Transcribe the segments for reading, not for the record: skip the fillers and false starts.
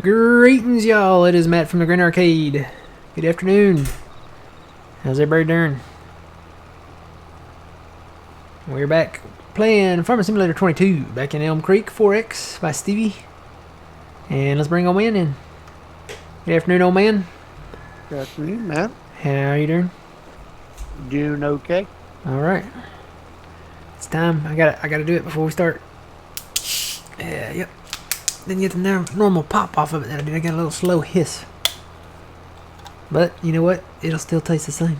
Greetings, y'all. It is Matt from the Grand Arcade. Good afternoon. How's everybody doing? We're back playing Farming Simulator 22 back in Elm Creek 4X by Stevie. And let's bring old man in. Good afternoon, old man. Good afternoon, Matt. How are you doing? Doing okay. All right. It's time. I gotta do it before we start. Yeah, yep. Didn't get the normal pop off of it that I did. I got a little slow hiss. But, you know what? It'll still taste the same.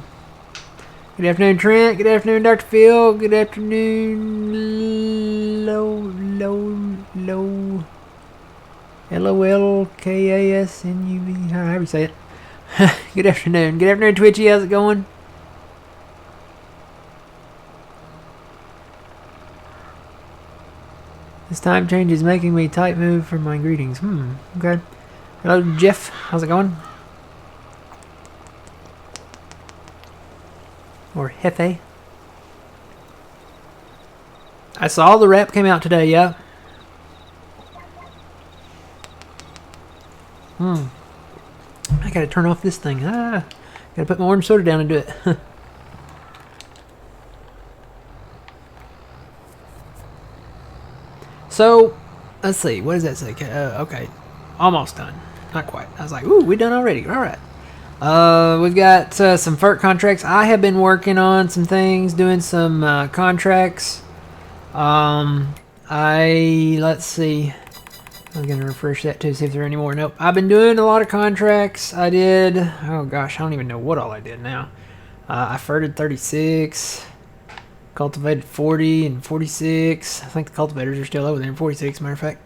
Good afternoon, Trent. Good afternoon, Dr. Phil. Good afternoon, Low. LOLKASNUV. However you say it. Good afternoon. Good afternoon, Twitchy. How's it going? This time change is making me type move for my greetings. Okay. Hello, Jeff. How's it going? Or Hefe. I saw the rap came out today, yeah. I gotta turn off this thing. Gotta put my orange soda down and do it. So, let's see. What does that say? Okay. Almost done. Not quite. I was like, ooh, we done already. All right. We've got some FERC contracts. I have been working on some things, doing some contracts. Let's see. I'm going to refresh that too, see if there are any more. Nope. I've been doing a lot of contracts. I did, oh gosh, I don't even know what all I did now. I ferted 36. Cultivated 40 and 46. I think the cultivators are still over there in 46, matter of fact.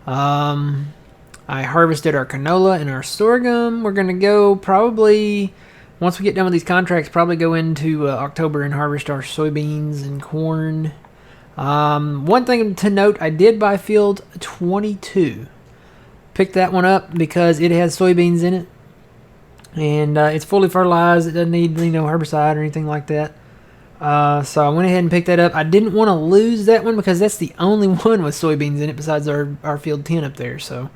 I harvested our canola and our sorghum. We're going to go probably, once we get done with these contracts, probably go into October and harvest our soybeans and corn. One thing to note, I did buy field 22. Picked that one up because it has soybeans in it. And it's fully fertilized. It doesn't need herbicide or anything like that. So I went ahead and picked that up. I didn't want to lose that one because that's the only one with soybeans in it besides our field 10 up there. So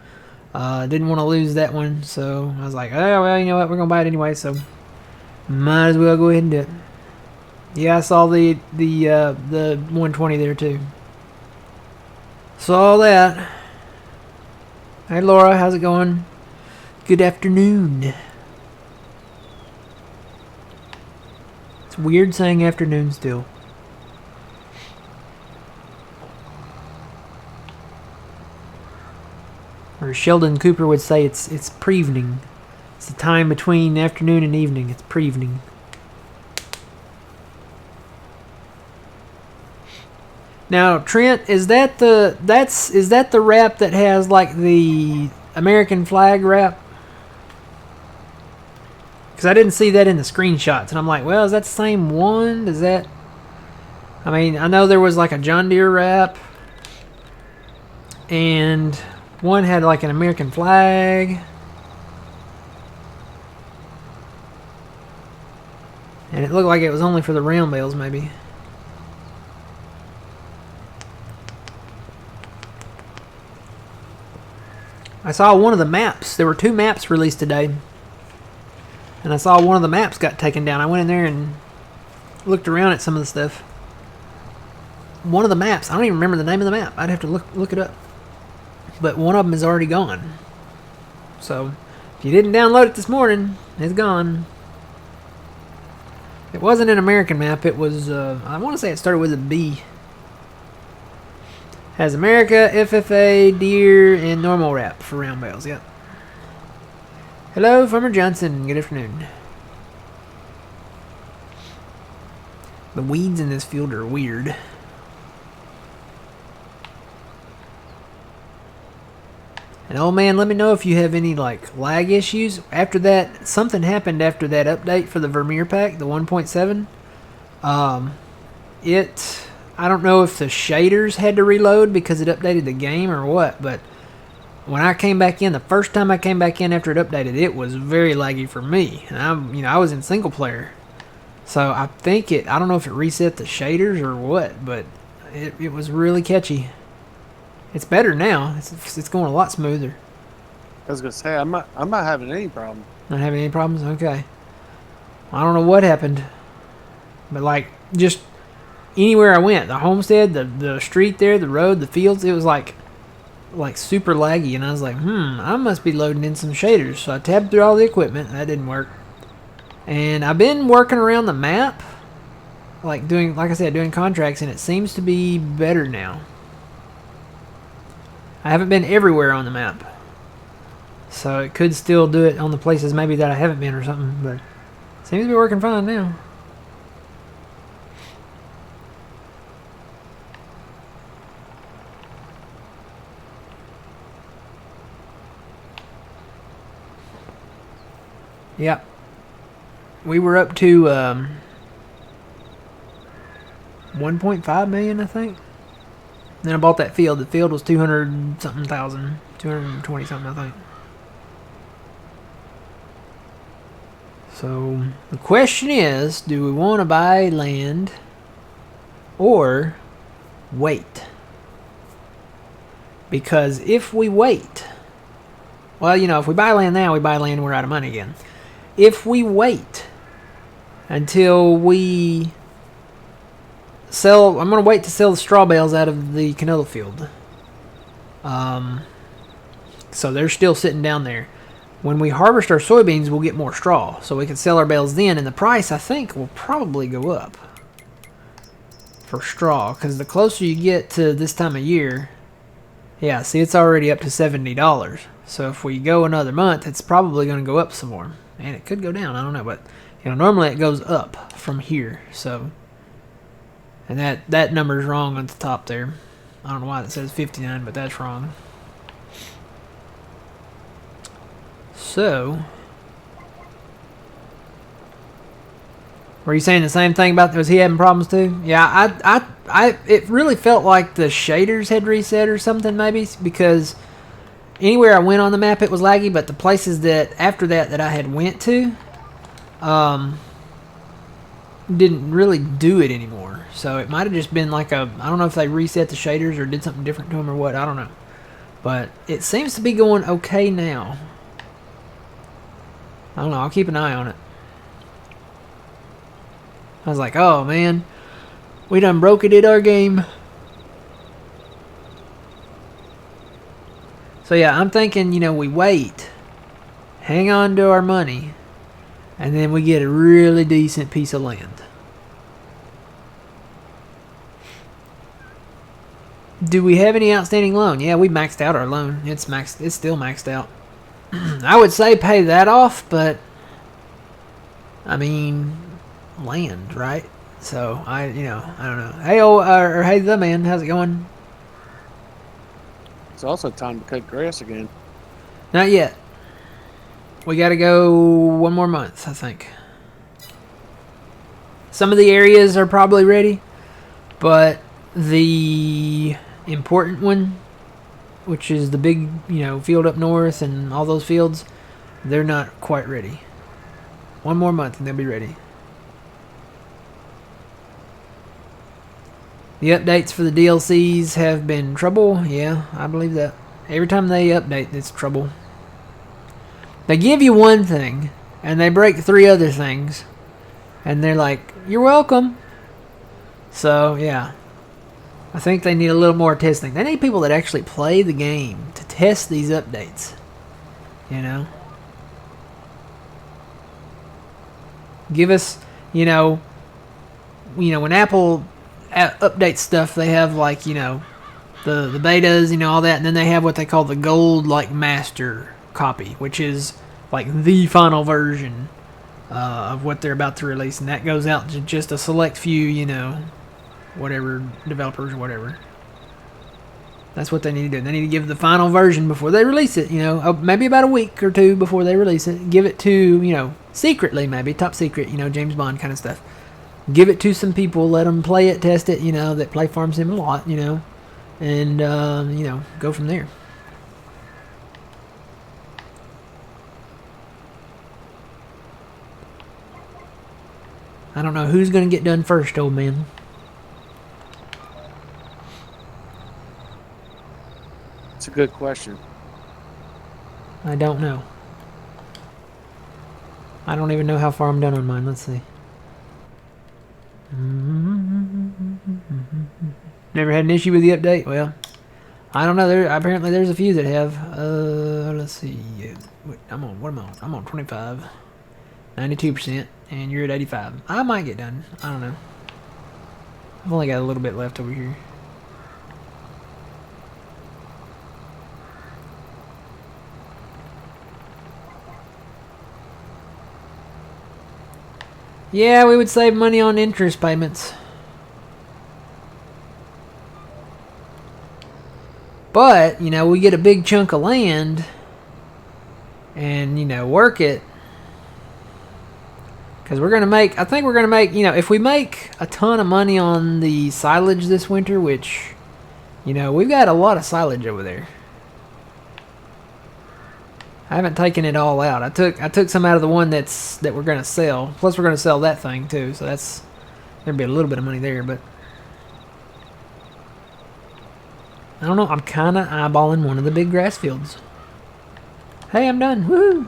I didn't want to lose that one. So I was like, oh, well, you know what? We're going to buy it anyway. So might as well go ahead and do it. Yeah, I saw the 120 there too. Saw that. Hey, Laura. How's it going? Good afternoon. Weird saying afternoon still. Or Sheldon Cooper would say it's prevening. It's the time between afternoon and evening. It's prevening. Now, Trent, is that the wrap that has like the American flag wrap? Because I didn't see that in the screenshots. And I'm like, well, is that the same one? Does that... I mean, I know there was like a John Deere wrap. And one had like an American flag. And it looked like it was only for the round bales, maybe. I saw one of the maps. There were 2 maps released today. And I saw one of the maps got taken down. I went in there and looked around at some of the stuff. One of the maps, I don't even remember the name of the map. I'd have to look it up. But one of them is already gone. So, if you didn't download it this morning, it's gone. It wasn't an American map. It was, I want to say it started with a B. Has America, FFA, Deere, and normal wrap for round bales. Yep. Hello, Farmer Johnson. Good afternoon. The weeds in this field are weird. And old man, let me know if you have any like lag issues. After that, something happened after that update for the Vermeer pack, the 1.7. I don't know if the shaders had to reload because it updated the game or what, but when I came back in, the first time I came back in after it updated, it was very laggy for me. And I was in single player. So I think I don't know if it reset the shaders or what, but it was really catchy. It's better now. It's going a lot smoother. I was gonna say I'm not having any problem. Not having any problems? Okay. I don't know what happened. But, like, just anywhere I went, the homestead, the street there, the road, the fields, it was like super laggy. And I was like, I must be loading in some shaders. So I tabbed through all the equipment. That didn't work. And I've been working around the map. Like I said, doing contracts, and it seems to be better now. I haven't been everywhere on the map. So it could still do it on the places maybe that I haven't been or something, but it seems to be working fine now. Yep. We were up to 1.5 million, I think. Then I bought that field. The field was 200 something thousand, 220 something, I think. So the question is, do we want to buy land or wait? Because if we wait, well, if we buy land now, we buy land, we're out of money again. If we wait until we sell, I'm going to wait to sell the straw bales out of the canola field. So they're still sitting down there. When we harvest our soybeans, we'll get more straw. So we can sell our bales then, and the price, I think, will probably go up for straw. Because the closer you get to this time of year, yeah, see, it's already up to $70. So if we go another month, it's probably going to go up some more. And it could go down, I don't know. But, normally it goes up from here. So, and that number's wrong on the top there. I don't know why it says 59, but that's wrong. So, were you saying the same thing about, was he having problems too? Yeah, it really felt like the shaders had reset or something maybe, because anywhere I went on the map it was laggy, but the places that after that I had went to, didn't really do it anymore. So it might have just been like I don't know if they reset the shaders or did something different to them or what, I don't know. But it seems to be going okay now. I don't know, I'll keep an eye on it. I was like, oh man, we done broke it at our game. So yeah, I'm thinking, we wait, hang on to our money, and then we get a really decent piece of land. Do we have any outstanding loan? Yeah, we maxed out our loan. It's still maxed out. I would say pay that off, but I mean, land, right? So I don't know. Hey, hey, the man, how's it going? It's also time to cut grass again. Not yet. We got to go one more month, I think. Some of the areas are probably ready, but the important one, which is the big, field up north and all those fields, they're not quite ready. One more month and they'll be ready. The updates for the DLCs have been trouble. Yeah, I believe that. Every time they update, it's trouble. They give you one thing, and they break 3 other things, and they're like, you're welcome. So, yeah. I think they need a little more testing. They need people that actually play the game to test these updates. Give us, when Apple updates stuff, they have like, the betas, all that, and then they have what they call the gold, like, master copy, which is like the final version of what they're about to release, and that goes out to just a select few, whatever developers or whatever. That's what they need to do. They need to give the final version before they release it, maybe about a week or 2 before they release it. Give it to, secretly, maybe top secret, James Bond kind of stuff. Give it to some people, let them play it, test it, that play Farm Sim a lot, and go from there. I don't know who's going to get done first, old man. It's a good question. I don't know. I don't even know how far I'm done on mine. Let's see. Never had an issue with the update? Well, I don't know. Apparently there's a few that have. Let's see. I'm on. What am I on? I'm on 25, 92%, and you're at 85. I might get done. I don't know. I've only got a little bit left over here. Yeah, we would save money on interest payments. But, you know, we get a big chunk of land and, you know, work it. Because we're going to make, I think we're going to make, you know, if we make a ton of money on the silage this winter, which, you know, we've got a lot of silage over there. I haven't taken it all out. I took some out of the one that we're going to sell. Plus we're going to sell that thing too. So that's, there'll be a little bit of money there, but I don't know. I'm kind of eyeballing one of the big grass fields. Hey, I'm done. Woo!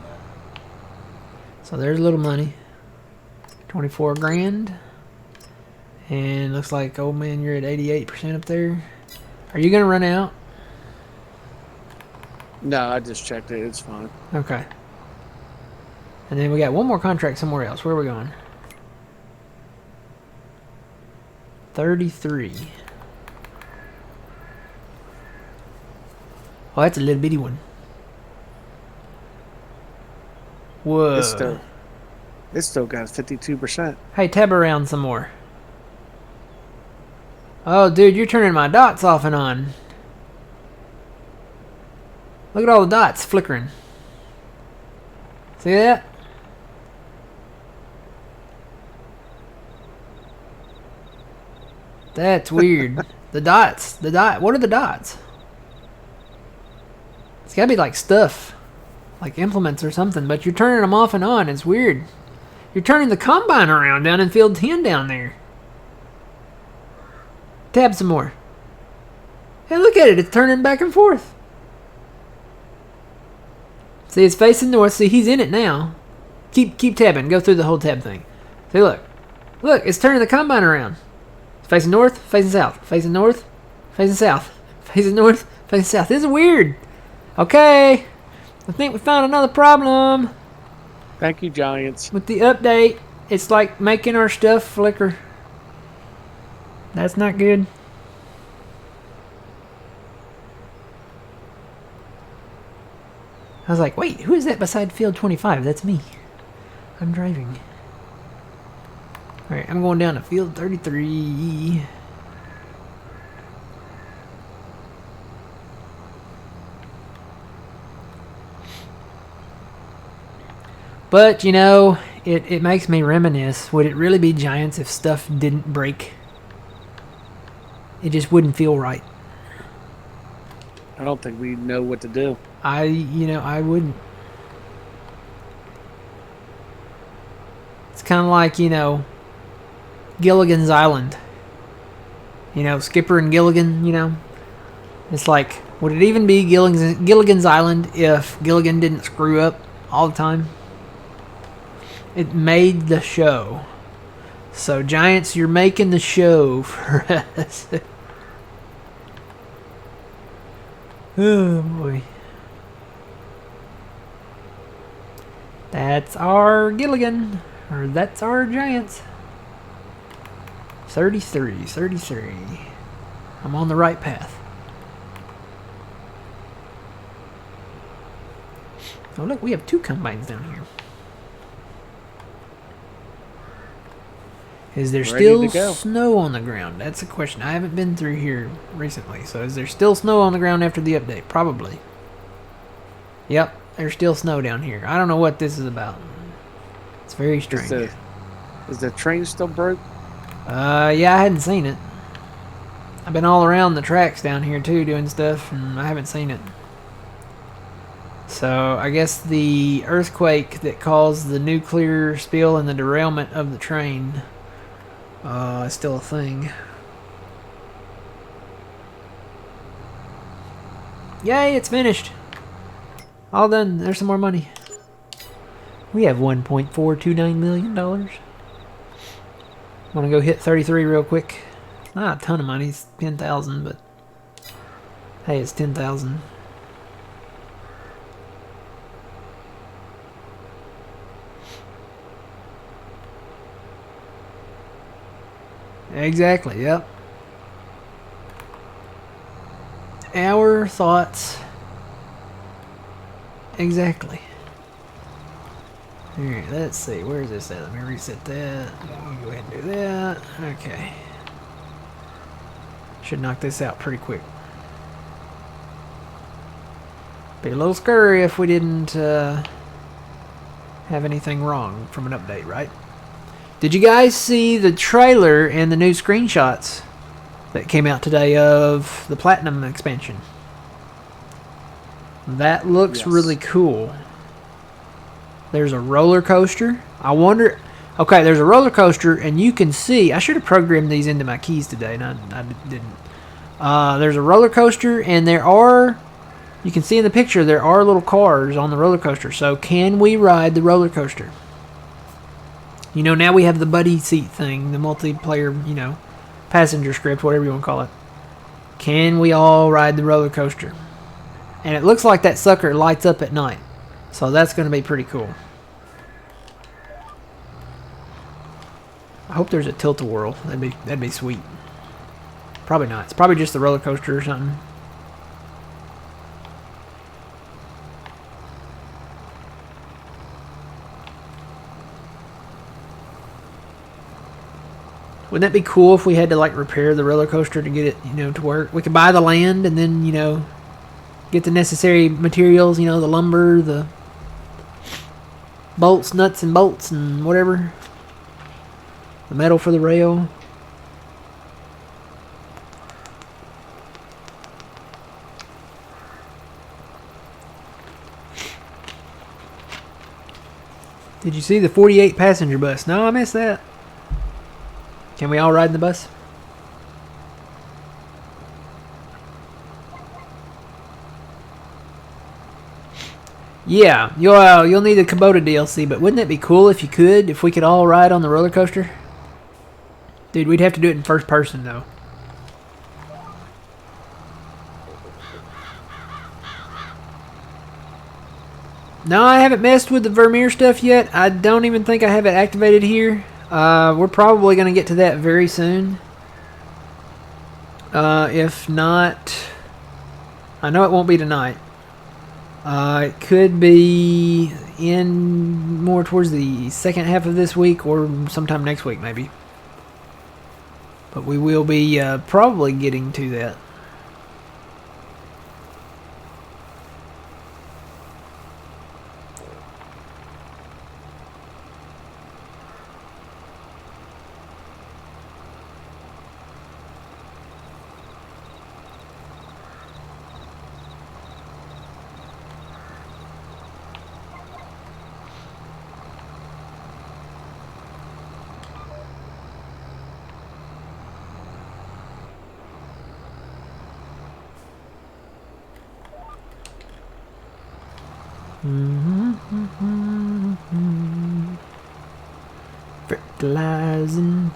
So there's a little money. 24 grand. And looks like, oh man, you're at 88% up there. Are you going to run out? No, I just checked it. It's fine. Okay. And then we got one more contract somewhere else. Where are we going? 33. Oh, that's a little bitty one. Whoa. It's still got 52%. Hey, tab around some more. Oh, dude, you're turning my dots off and on. Look at all the dots flickering. See that? That's weird. The dots. What are the dots? It's gotta be like stuff. Like implements or something. But you're turning them off and on. It's weird. You're turning the combine around down in field 10 down there. Tab some more. Hey, look at it. It's turning back and forth. See, it's facing north. See, he's in it now. Keep tabbing. Go through the whole tab thing. See, look. Look, it's turning the combine around. It's facing north, facing south. Facing north, facing south. Facing north, facing south. This is weird. Okay. I think we found another problem. Thank you, Giants. With the update, it's like making our stuff flicker. That's not good. I was like, wait, who is that beside field 25? That's me. I'm driving. Alright, I'm going down to field 33. But, you know, it makes me reminisce. Would it really be Giants if stuff didn't break? It just wouldn't feel right. I don't think we know what to do. I wouldn't. It's kind of like, Gilligan's Island. Skipper and Gilligan, It's like, would it even be Gilligan's Island if Gilligan didn't screw up all the time? It made the show. So, Giants, you're making the show for us. Oh, boy. That's our Gilligan. Or that's our Giants. 33. I'm on the right path. Oh, look, we have 2 combines down here. Is there still snow on the ground? That's a question. I haven't been through here recently. So is there still snow on the ground after the update? Probably. Yep, there's still snow down here. I don't know what this is about. It's very strange. Is the train still broke? Yeah, I hadn't seen it. I've been all around the tracks down here too doing stuff, and I haven't seen it. So I guess the earthquake that caused the nuclear spill and the derailment of the train is still a thing. Yay, it's finished. All done. There's some more money. We have $1.429 million. Want to go hit 33 real quick? Not a ton of money. It's 10,000, but hey, it's 10,000. Exactly. Yep. Our thoughts. Exactly. Alright, let's see. Where's this at? Let me reset that. Go ahead and do that. Okay. Should knock this out pretty quick. Be a little scary if we didn't have anything wrong from an update, right? Did you guys see the trailer and the new screenshots that came out today of the Platinum expansion? That looks really cool. There's a roller coaster. I wonder... Okay, there's a roller coaster, and you can see... I should have programmed these into my keys today, and I didn't. There's a roller coaster, and there are... You can see in the picture, there are little cars on the roller coaster. So, can we ride the roller coaster? You know, now we have the buddy seat thing, the multiplayer, you know, passenger script, whatever you want to call it. Can we all ride the roller coaster? And it looks like that sucker lights up at night. So that's going to be pretty cool. I hope there's a tilt-a-whirl. That'd be sweet. Probably not. It's probably just the roller coaster or something. Wouldn't that be cool if we had to like repair the roller coaster to get it, you know, to work? We could buy the land and then, you know, get the necessary materials, you know, the lumber, the bolts, nuts and bolts and whatever. The metal for the rail. Did you see the 48 passenger bus? No, I missed that. Can we all ride in the bus? Yeah, you'll need the Kubota DLC, but wouldn't it be cool if you could, if we could all ride on the roller coaster? Dude, we'd have to do it in first person, though. No, I haven't messed with the Vermeer stuff yet. I don't even think I have it activated here. We're probably going to get to that very soon. If not, I know it won't be tonight. It could be in more towards the second half of this week or sometime next week, maybe. But we will be probably getting to that.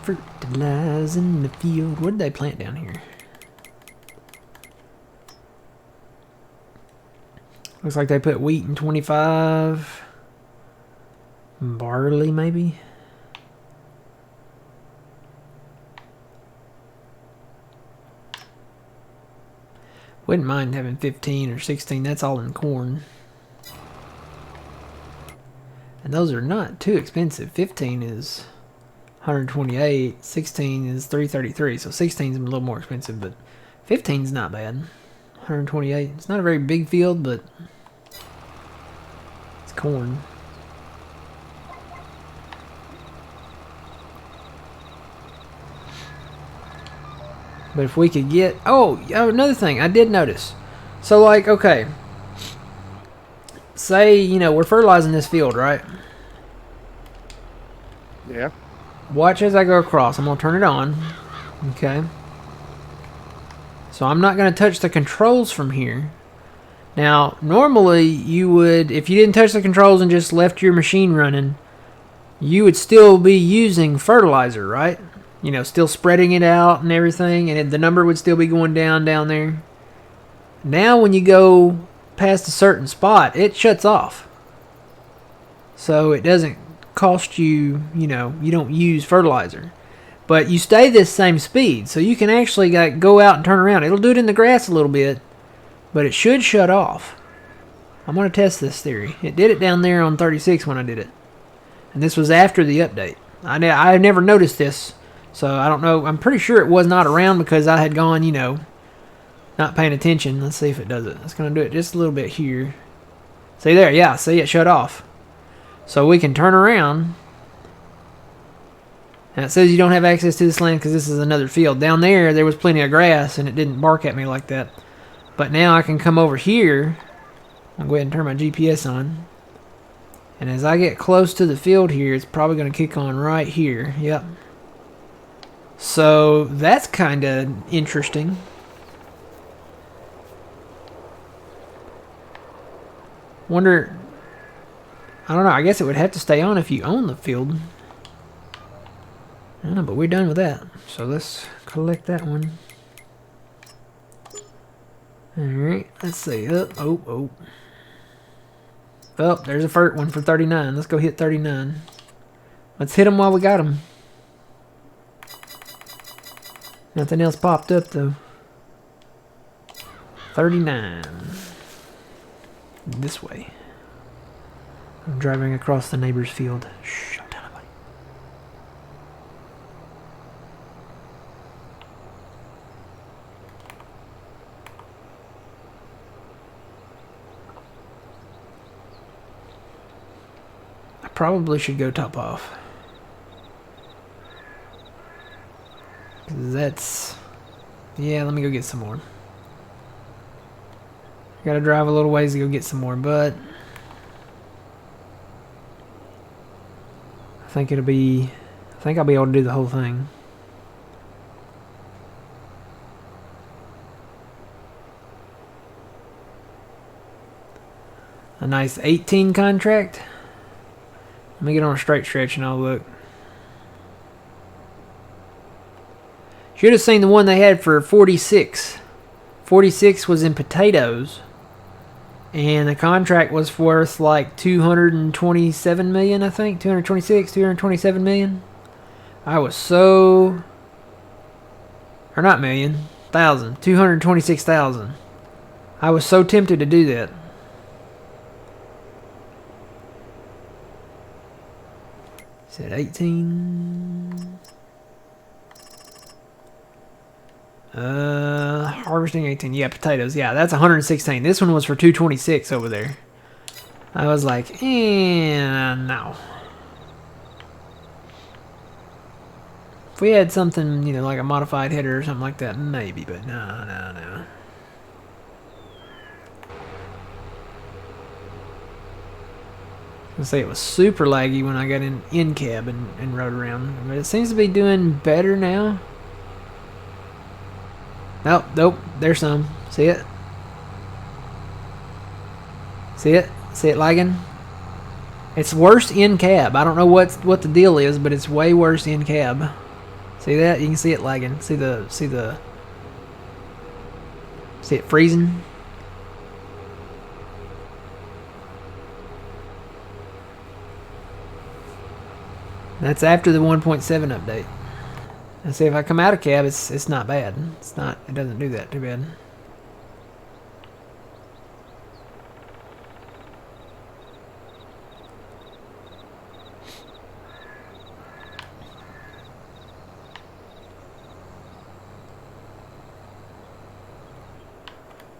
Fertilizing the field. What did they plant down here? Looks like they put wheat in 25. Barley, maybe? Wouldn't mind having 15 or 16. That's all in corn. And those are not too expensive. 15 is 128. 16 is 333. So 16 is a little more expensive, but 15 is not bad. 128. It's not a very big field, but it's corn. But if we could get... Oh, another thing I did notice. So, like, okay. Say, you know, we're fertilizing this field, right? Yeah. Watch as I go across. I'm going to turn it on. Okay. So I'm not going to touch the controls from here. Now, normally you would, if you didn't touch the controls and just left your machine running, you would still be using fertilizer, right? You know, still spreading it out and everything, and the number would still be going down there. Now, when you go past a certain spot, it shuts off. So it doesn't cost you, you don't use fertilizer. But you stay this same speed, so you can actually go out and turn around. It'll do it in the grass a little bit, but it should shut off. I'm going to test this theory. It did it down there on 36 when I did it. And this was after the update. I never noticed this, so I don't know. I'm pretty sure it was not around because I had gone, not paying attention. Let's see if it does it. It's going to do it just a little bit here. See there? Yeah, see it shut off. So we can turn around. And it says you don't have access to this land because this is another field. Down there was plenty of grass and it didn't bark at me like that. But now I can come over here. I'll go ahead and turn my GPS on. And as I get close to the field here, it's probably going to kick on right here. Yep. So that's kind of interesting. Wonder... I don't know. I guess it would have to stay on if you own the field. I don't know, but we're done with that. So let's collect that one. Alright, let's see. Oh, there's a FERT one for 39. Let's go hit 39. Let's hit them while we got them. Nothing else popped up, though. 39. This way. I'm driving across the neighbor's field. Shh, don't tell nobody. I probably should go top off. That's... Yeah, let me go get some more. Gotta drive a little ways to go get some more, but... I think I'll be able to do the whole thing. A nice 18 contract. Let me get on a straight stretch and I'll look. Should have seen the one they had for 46. 46 was in potatoes. And the contract was worth like 227 million, I think. 226, 227 million. I was so... Or not million. 1,000. 226,000. I was so tempted to do that. Said 18. Harvesting 18. Yeah, potatoes. Yeah, that's 116. This one was for 226 over there. I was like, no. If we had something, like a modified header or something like that, maybe, but no. I'll say it was super laggy when I got in cab and rode around, but it seems to be doing better now. Nope, there's some. See it? See it? See it lagging? It's worse in cab. I don't know what the deal is, but it's way worse in cab. See that? You can see it lagging. See it freezing? That's after the 1.7 update. And see, if I come out of cab, it's not bad. It doesn't do that too bad.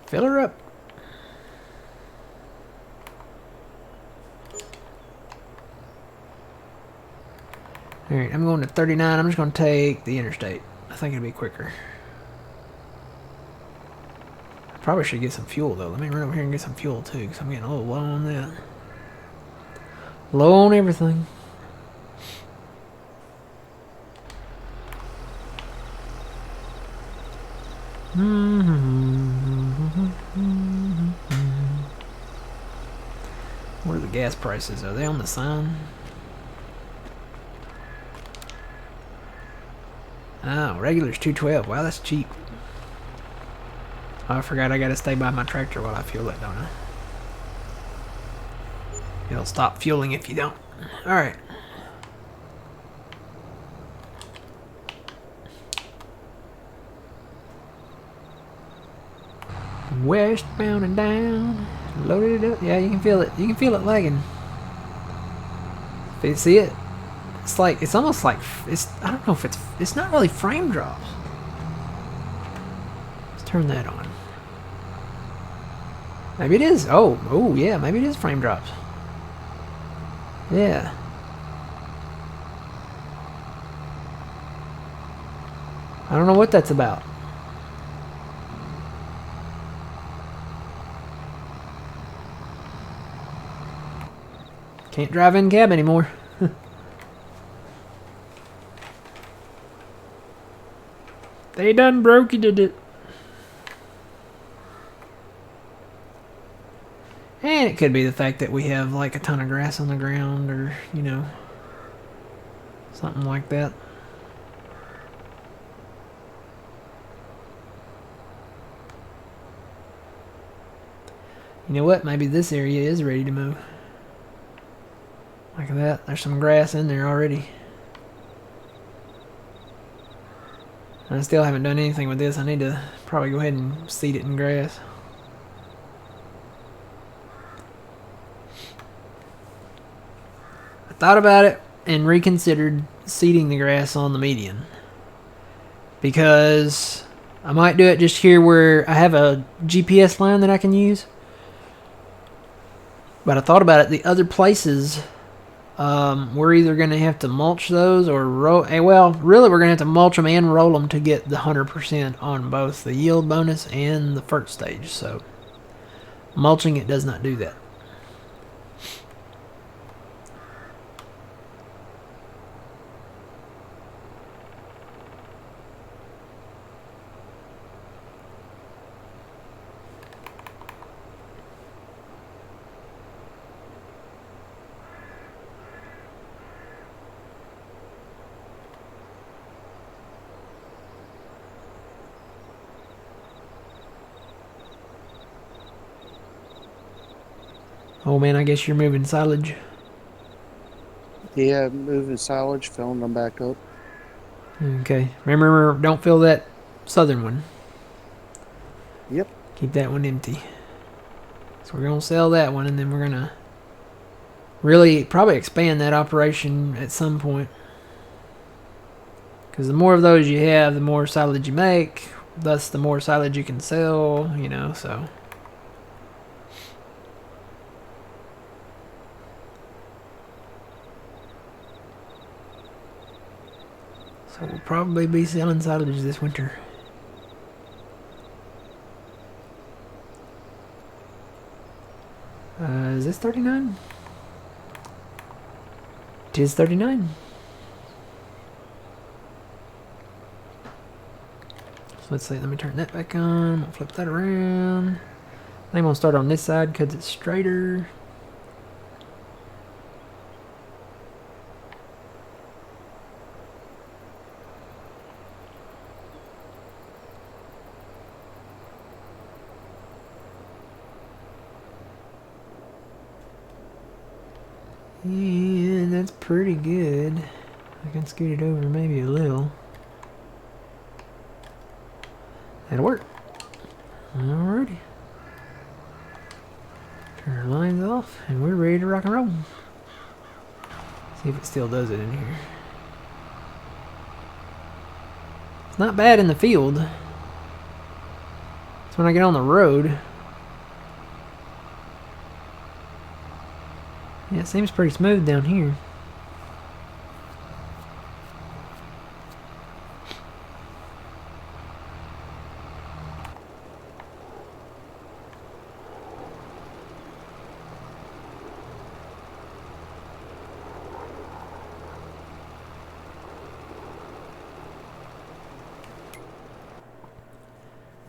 Fill her up. Alright, I'm going to 39. I'm just going to take the interstate. I think it'll be quicker. I probably should get some fuel, though. Let me run over here and get some fuel, too, because I'm getting a little low on that. Low on everything. gas prices? Are they on the sign? Oh, regular's $2.12. Wow, that's cheap. Oh, I forgot I gotta stay by my tractor while I fuel it, don't I? It'll stop fueling if you don't. Alright. Westbound and down. Loaded it up. Yeah, you can feel it. You can feel it lagging. See it? It's like, it's almost like, I don't know if it's not really frame drops. Let's turn that on. Maybe it is. Oh yeah, maybe it is frame drops. Yeah. I don't know what that's about. Can't drive in cab anymore. They done broke it. And it could be the fact that we have like a ton of grass on the ground, or, you know, something like that. You know what? Maybe this area is ready to mow. Like that. There's some grass in there already. I still haven't done anything with this. I need to probably go ahead and seed it in grass. I thought about it and reconsidered seeding the grass on the median, because I might do it just here where I have a GPS line that I can use. But I thought about it. The other places, we're either going to have to mulch those or roll. Well, really, we're going to have to mulch them and roll them to get the 100% on both the yield bonus and the first stage. So mulching it does not do that. Oh man, I guess you're moving silage. Yeah, moving silage, filling them back up. Okay. Remember, don't fill that southern one. Yep. Keep that one empty. So we're going to sell that one, and then we're going to really probably expand that operation at some point. Because the more of those you have, the more silage you make. Thus, the more silage you can sell, you know, so. So we'll probably be selling silage this winter. Is this 39? It is 39. So let's see, let me turn that back on. I'll flip that around. I think I'm going to start on this side because it's straighter. And that's pretty good. I can scoot it over maybe a little. That'll work. Alrighty. Turn our lines off and we're ready to rock and roll. See if it still does it in here. It's not bad in the field. It's when I get on the road. Yeah, it seems pretty smooth down here.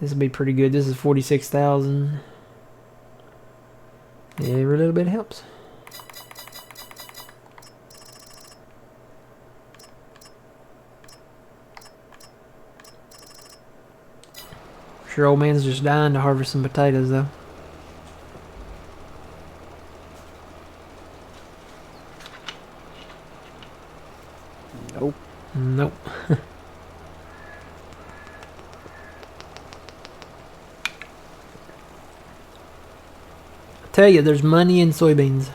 This will be pretty good. This is 46,000. Every little bit helps. Sure, old man's just dying to harvest some potatoes, though. Nope. Nope. I tell you, there's money in soybeans.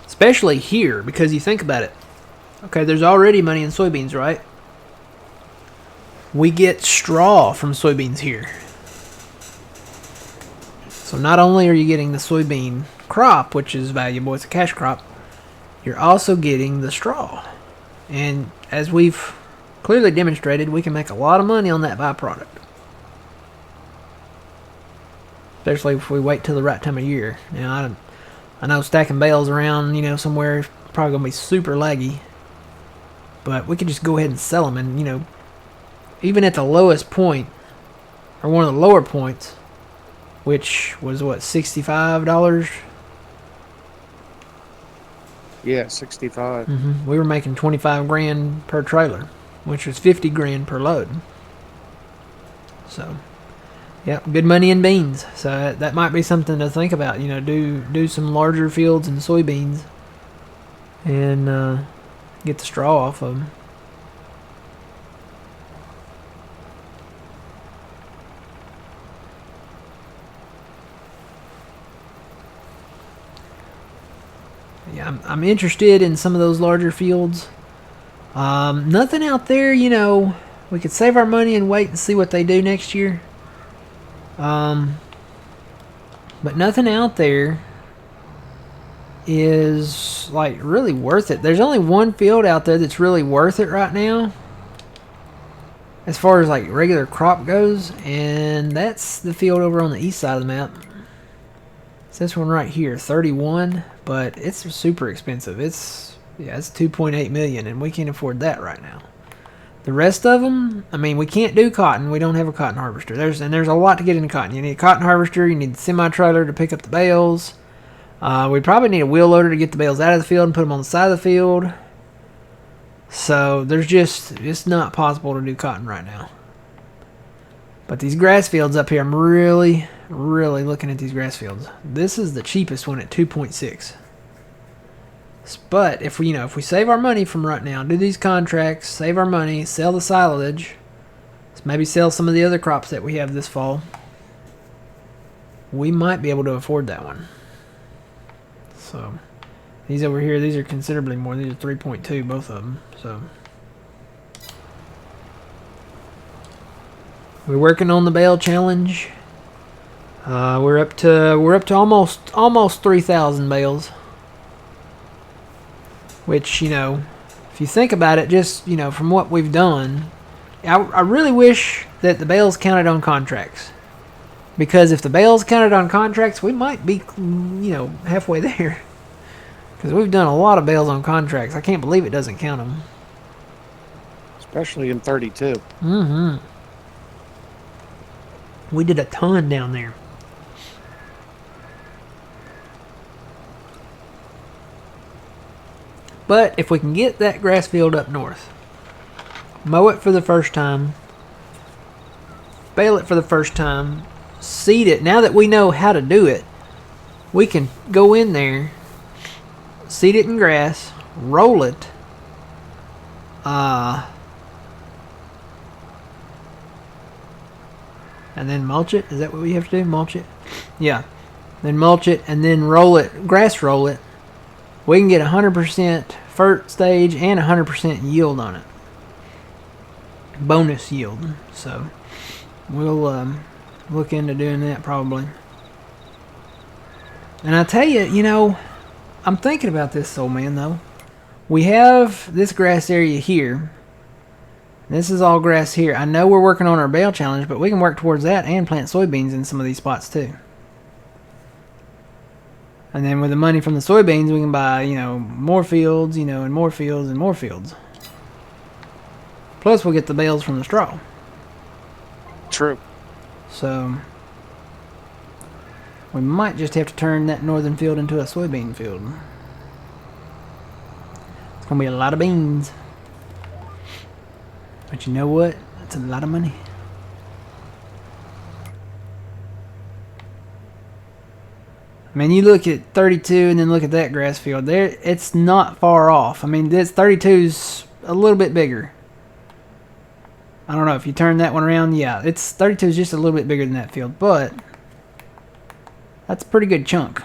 Especially here, because you think about it. Okay, there's already money in soybeans, right? We get straw from soybeans here. So not only are you getting the soybean crop, which is valuable, it's a cash crop, you're also getting the straw. And as we've clearly demonstrated, we can make a lot of money on that byproduct. Especially if we wait till the right time of year. Now, I know stacking bales around, somewhere is probably going to be super laggy. But we could just go ahead and sell them. And, even at the lowest point, or one of the lower points, which was, what, $65? Yeah, 65. We were making 25 grand per trailer, which was 50 grand per load. So, yeah, good money in beans. So that might be something to think about. Do some larger fields in soybeans and get the straw off of them. Yeah, I'm interested in some of those larger fields. Nothing out there, we could save our money and wait and see what they do next year. But nothing out there is like really worth it. There's only one field out there that's really worth it right now, as far as like regular crop goes, and that's the field over on the east side of the map. It's this one right here, 31, but it's super expensive. It's 2.8 million, and we can't afford that right now. The rest of them, we can't do cotton. We don't have a cotton harvester. There's a lot to get into cotton. You need a cotton harvester. You need the semi-trailer to pick up the bales. We probably need a wheel loader to get the bales out of the field and put them on the side of the field. So it's not possible to do cotton right now. But these grass fields up here, I'm really, really looking at these grass fields. This is the cheapest one at 2.6. But if we save our money from right now, do these contracts, save our money, sell the silage, maybe sell some of the other crops that we have this fall, we might be able to afford that one. So these over here, these are considerably more. These are 3.2, both of them. So we're working on the bale challenge. We're up to almost 3,000 bales. Which, if you think about it, just, from what we've done, I really wish that the bales counted on contracts. Because if the bales counted on contracts, we might be, halfway there. Because we've done a lot of bales on contracts. I can't believe it doesn't count them. Especially in 32. We did a ton down there. But if we can get that grass field up north, mow it for the first time, bale it for the first time, seed it. Now that we know how to do it, we can go in there, seed it in grass, roll it, and then mulch it. Is that what we have to do? Mulch it? Yeah. Then mulch it and then roll it, grass roll it. We can get 100% fert stage and 100% yield on it. Bonus yield. So we'll look into doing that probably. And I tell you, I'm thinking about this, old man, though. We have this grass area here. This is all grass here. I know we're working on our bale challenge, but we can work towards that and plant soybeans in some of these spots too. And then with the money from the soybeans, we can buy, more fields, and more fields and more fields. Plus, we'll get the bales from the straw. True. So, we might just have to turn that northern field into a soybean field. Gonna be a lot of beans. But you know what? That's a lot of money. I mean, you look at 32 and then look at that grass field. There, it's not far off. I mean, this 32's a little bit bigger. I don't know if you turn that one around. Yeah, it's 32 is just a little bit bigger than that field, but that's a pretty good chunk.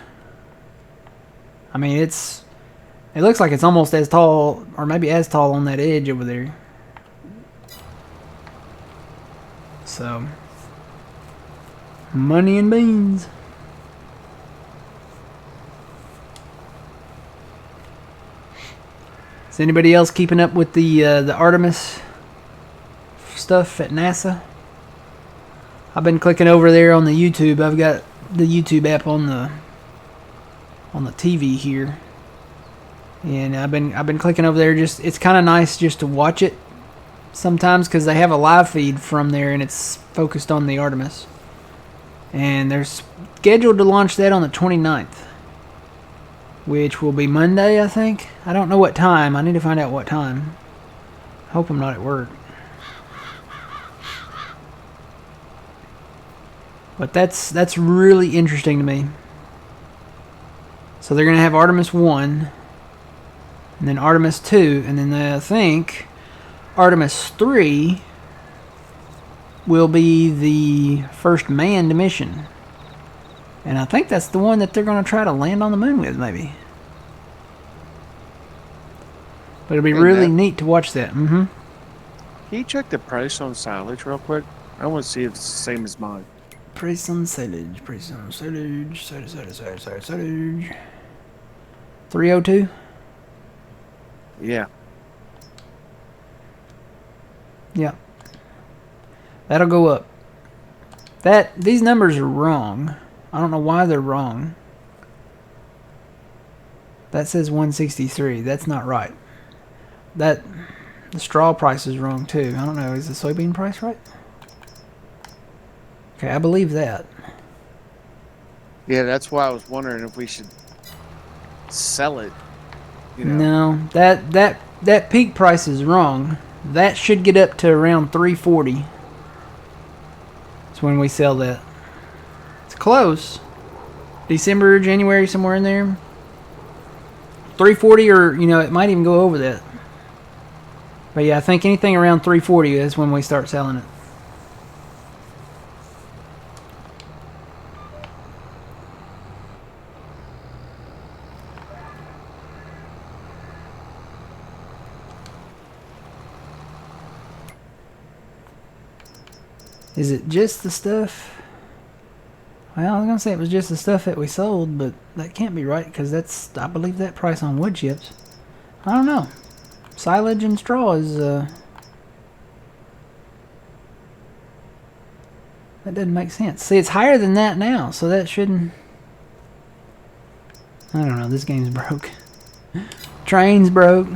I mean, it looks like it's almost as tall, or maybe as tall on that edge over there. So, money and beans. Is anybody else keeping up with the Artemis stuff at NASA? I've been clicking over there on the YouTube. I've got the YouTube app on the TV here, and I've been clicking over there. Just it's kind of nice just to watch it sometimes because they have a live feed from there, and it's focused on the Artemis. And they're scheduled to launch that on the 29th. Which will be Monday, I think. I don't know what time. I need to find out what time. Hope I'm not at work. But that's really interesting to me. So they're going to have Artemis 1, and then Artemis 2, and then I think Artemis 3 will be the first manned mission. And I think that's the one that they're going to try to land on the moon with, maybe. But it'll be really neat to watch that. Can you check the price on silage real quick? I want to see if it's the same as mine. Price on silage. Price on silage. Silage. 302? Yeah. Yeah. That'll go up. These numbers are wrong. I don't know why they're wrong. That says 163. That's not right. The straw price is wrong too. I don't know. Is the soybean price right? Okay, I believe that. Yeah, that's why I was wondering if we should sell it. You know? No, that peak price is wrong. That should get up to around 340. That's when we sell that. It's close. December, January, somewhere in there. 340, or it might even go over that. But yeah, I think anything around 340 is when we start selling it. Is it just the stuff? Well, I was going to say it was just the stuff that we sold, but that can't be right because that's, I believe, that price on wood chips. I don't know. Silage and straw is, that doesn't make sense. See, it's higher than that now, so that shouldn't... I don't know, this game's broke. Train's broke.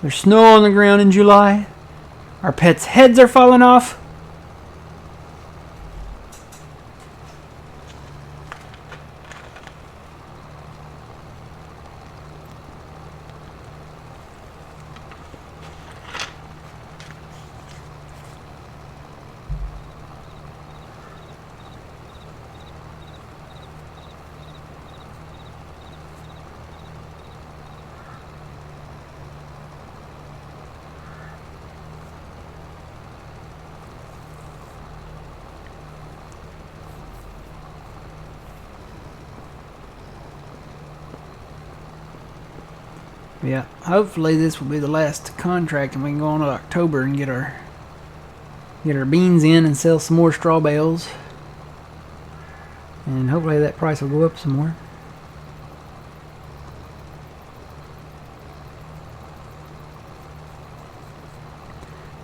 There's snow on the ground in July. Our pets' heads are falling off. Yeah, hopefully this will be the last contract and we can go on to October and get our beans in and sell some more straw bales. And hopefully that price will go up some more.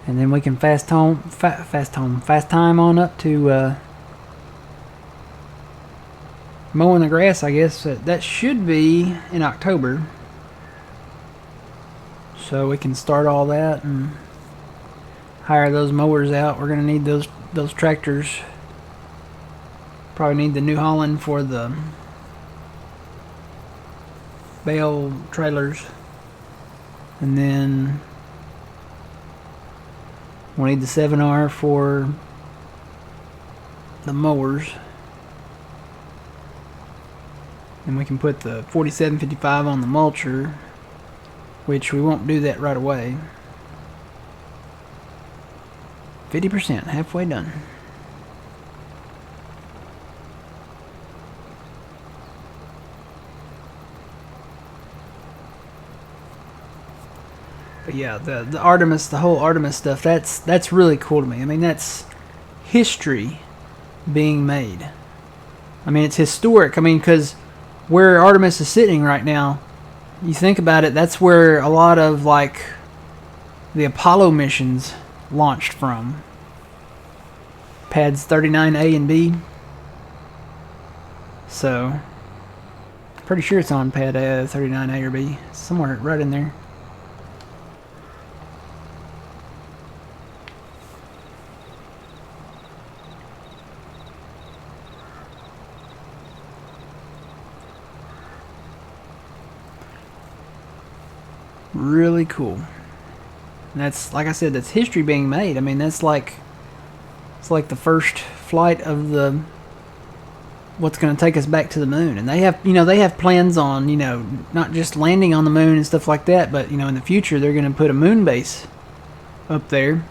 And then we can fast time on up to mowing the grass, I guess. That should be in October. So we can start all that and hire those mowers out. We're going to need those tractors. Probably need the New Holland for the bale trailers. And then we'll need the 7R for the mowers. And we can put the 4755 on the mulcher, which we won't do that right away. 50%, halfway done. But yeah, the Artemis, the whole Artemis stuff, that's really cool to me. I mean, that's history being made. I mean, it's historic. I mean, because where Artemis is sitting right now, you think about it, that's where a lot of, like, the Apollo missions launched from. Pads 39A and B. So, pretty sure it's on pad 39A or B. Somewhere right in there. Really cool. And that's, like I said, that's history being made. I mean, that's like, it's like the first flight of the what's going to take us back to the moon. And they have, you know, they have plans on, you know, not just landing on the moon and stuff like that, but, you know, in the future they're going to put a moon base up there.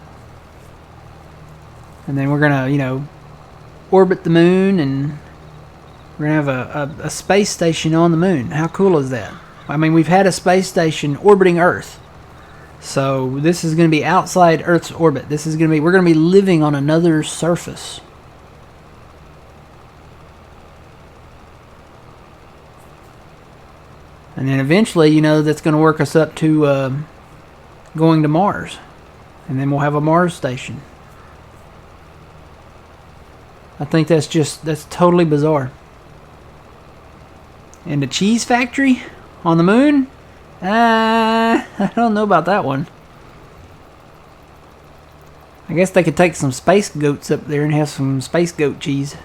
And then we're going to, you know, orbit the moon, and we're going to have a space station on the moon. How cool is that? I mean, we've had a space station orbiting Earth. So this is going to be outside Earth's orbit. This is going to be, we're going to be living on another surface. And then eventually, you know, that's going to work us up to going to Mars. And then we'll have a Mars station. I think that's totally bizarre. And the cheese factory on the moon? I don't know about that one. I guess they could take some space goats up there and have some space goat cheese.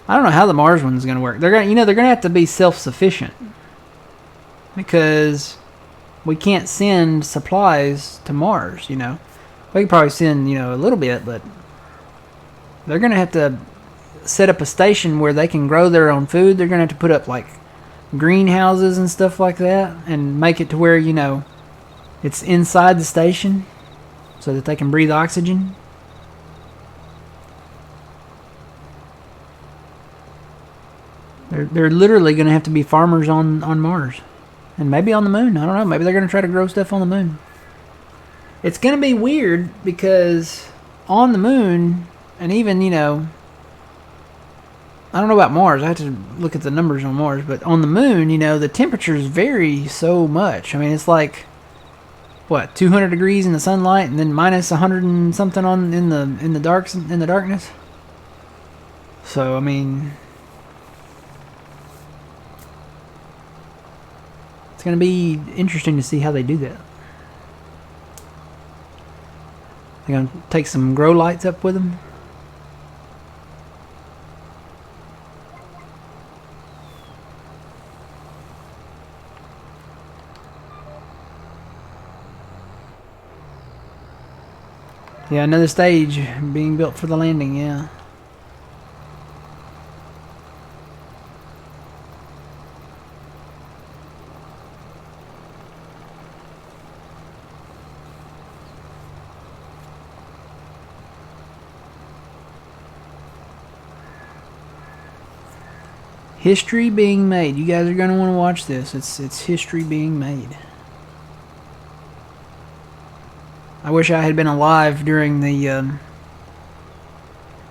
I don't know how the Mars one's going to work. They're going to have to be self-sufficient, because we can't send supplies to Mars, you know. We could probably send, you know, a little bit, but they're going to have to set up a station where they can grow their own food. They're going to have to put up, like, greenhouses and stuff like that, and make it to where, you know, it's inside the station so that they can breathe oxygen. They're literally going to have to be farmers on Mars. And maybe on the moon. I don't know. Maybe they're going to try to grow stuff on the moon. It's going to be weird, because on the moon, and even, you know, I don't know about Mars. I have to look at the numbers on Mars. But on the moon, you know, the temperatures vary so much. I mean, it's like, what, 200 degrees in the sunlight, and then minus 100 and something in the darkness. So, I mean, it's going to be interesting to see how they do that. They're going to take some grow lights up with them. Yeah, another stage being built for the landing, yeah. History being made. You guys are going to want to watch this. It's history being made. I wish I had been alive during the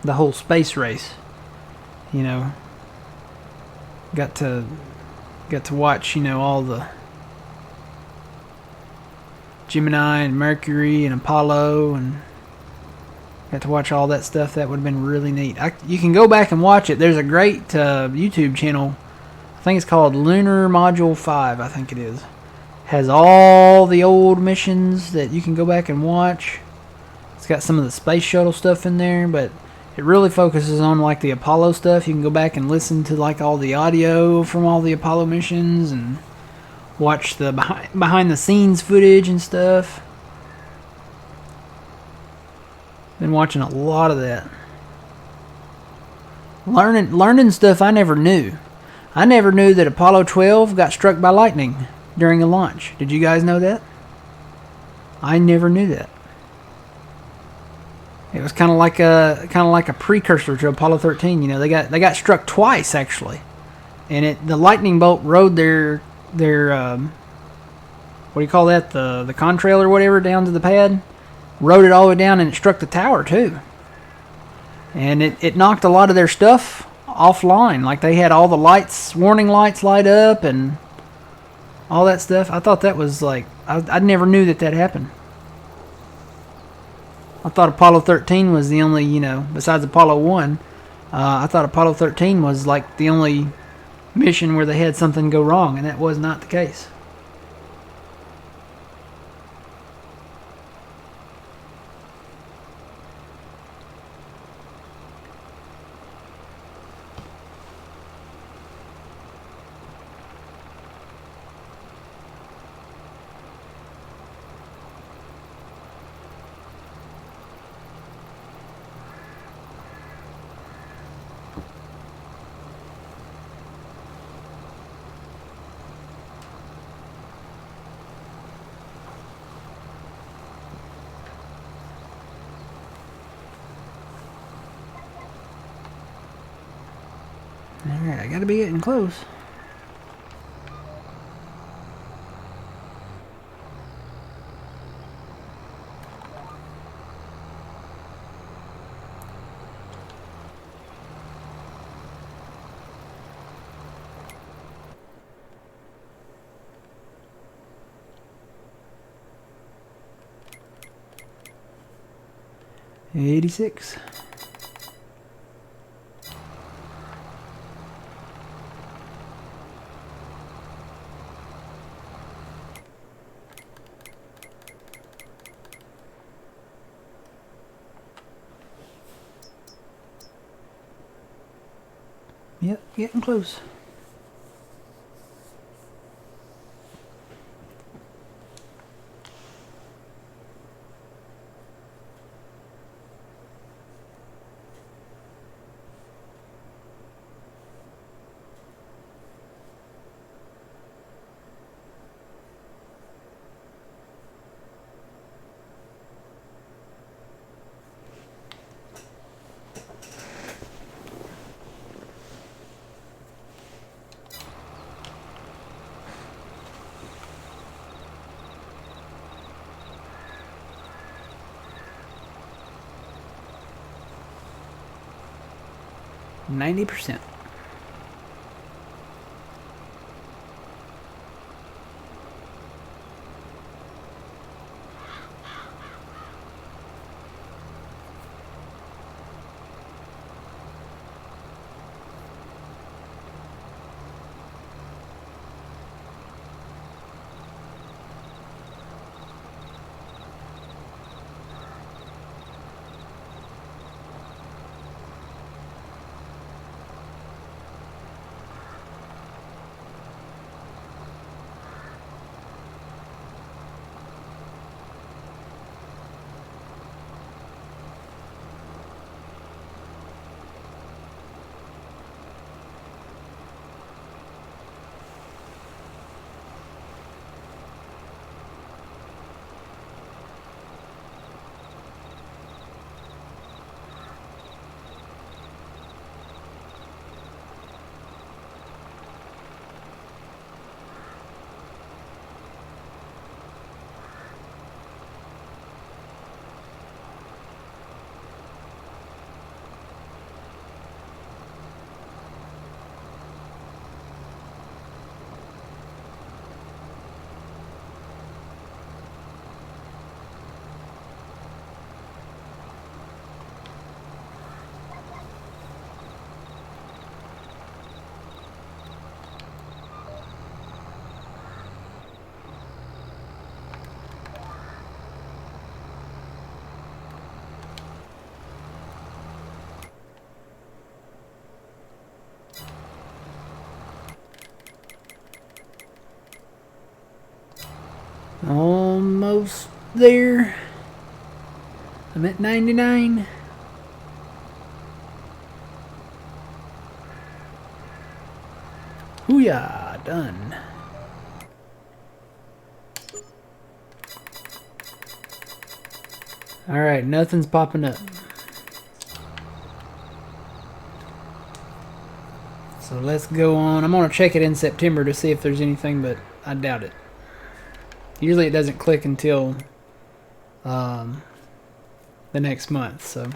whole space race. You know, got to watch, you know, all the Gemini and Mercury and Apollo, and got to watch all that stuff. That would have been really neat. You can go back and watch it. There's a great YouTube channel. I think it's called Lunar Module 5, I think it is. Has all the old missions that you can go back and watch. It's got some of the space shuttle stuff in there, but It really focuses on like the Apollo stuff. You can go back and listen to like all the audio from all the Apollo missions and watch the behind the scenes footage and stuff. Been watching a lot of that. Learning stuff I never knew. I never knew that Apollo 12 got struck by lightning during a launch. Did you guys know that? I never knew that. It was kind of like a precursor to Apollo 13. You know, they got struck twice actually, and the lightning bolt rode their what do you call that, the contrail or whatever down to the pad, rode it all the way down, and it struck the tower too. And it knocked a lot of their stuff offline. Like they had all the lights, warning lights light up and all that stuff. I thought that was like, I never knew that happened. I thought Apollo 13 was the only, besides Apollo 1, I thought Apollo 13 was like the only mission where they had something go wrong, and that was not the case. Alright, I gotta be getting close. $86. Yep, getting close. %90. Almost there. I'm at 99. Hooyah, done. Alright, nothing's popping up. So let's go on. I'm going to check it in September to see if there's anything, but I doubt it. Usually it doesn't click until the next month, so.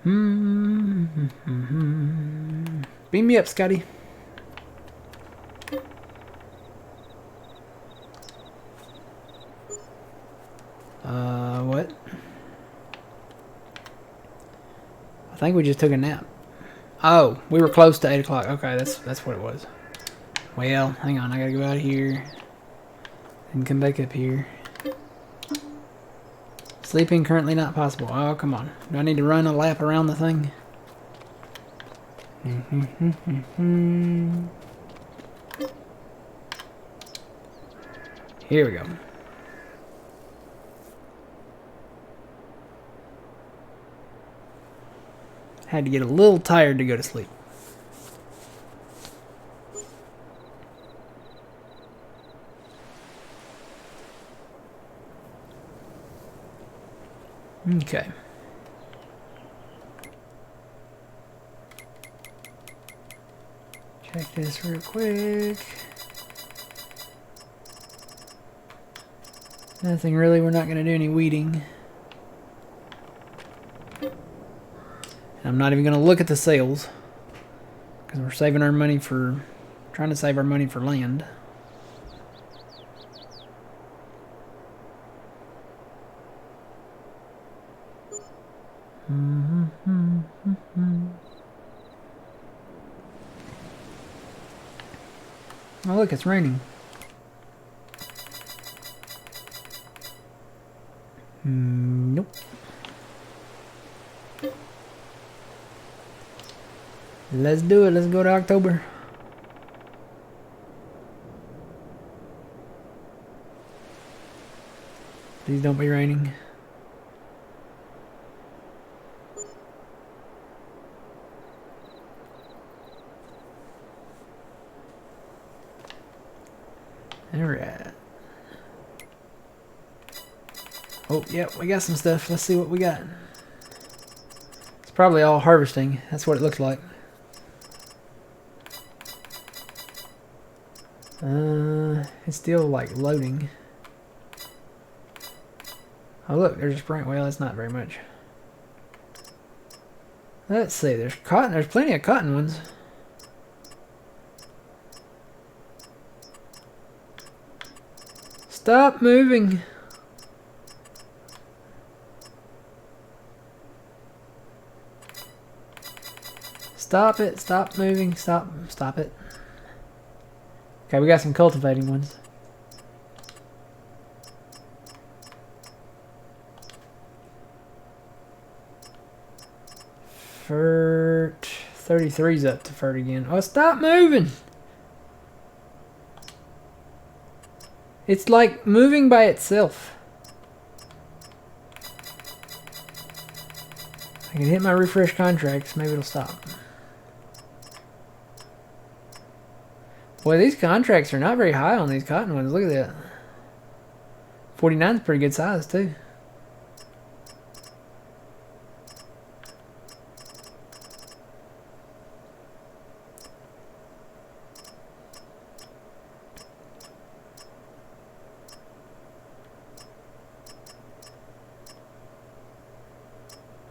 Beam me up, Scotty. What? I think we just took a nap. Oh, we were close to 8 o'clock. Okay, that's what it was. Well, hang on. I gotta go out of here and come back up here. Sleeping currently not possible. Oh, come on. Do I need to run a lap around the thing? Here we go. Had to get a little tired to go to sleep. Okay. Check this real quick. Nothing really. We're not going to do any weeding. I'm not even going to look at the sales because we're saving our money for trying to save our money for land. Oh, look, it's raining. Nope. Let's do it. Let's go to October. Please don't be raining. Alright. Oh, yep, we got some stuff. Let's see what we got. It's probably all harvesting. That's what it looks like. It's still like loading. Oh look, there's a spring. Well, that's not very much. Let's see, there's cotton. There's plenty of cotton ones. Stop moving. Stop it. Stop moving. Stop it. Okay, we got some cultivating ones. Fert 33's up to Fert again. Oh, stop moving. It's like moving by itself. I can hit my refresh contracts. Maybe it'll stop. Boy, these contracts are not very high on these cotton ones. Look at that. 49's pretty good size, too.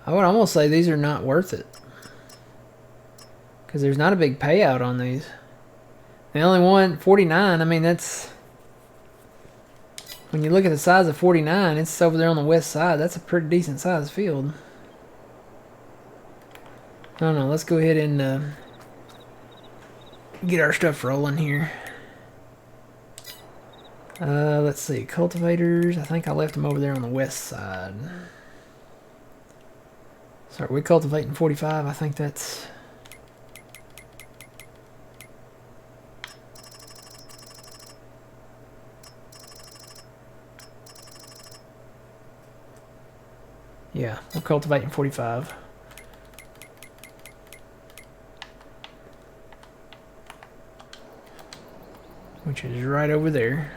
I would almost say these are not worth it. Because there's not a big payout on these. The only one, 49, I mean, that's... When you look at the size of 49, it's over there on the west side. That's a pretty decent sized field. I don't know, let's go ahead and get our stuff rolling here. Let's see, cultivators. I think I left them over there on the west side. So are we cultivating 45? I think that's... cultivating 45. Which is right over there.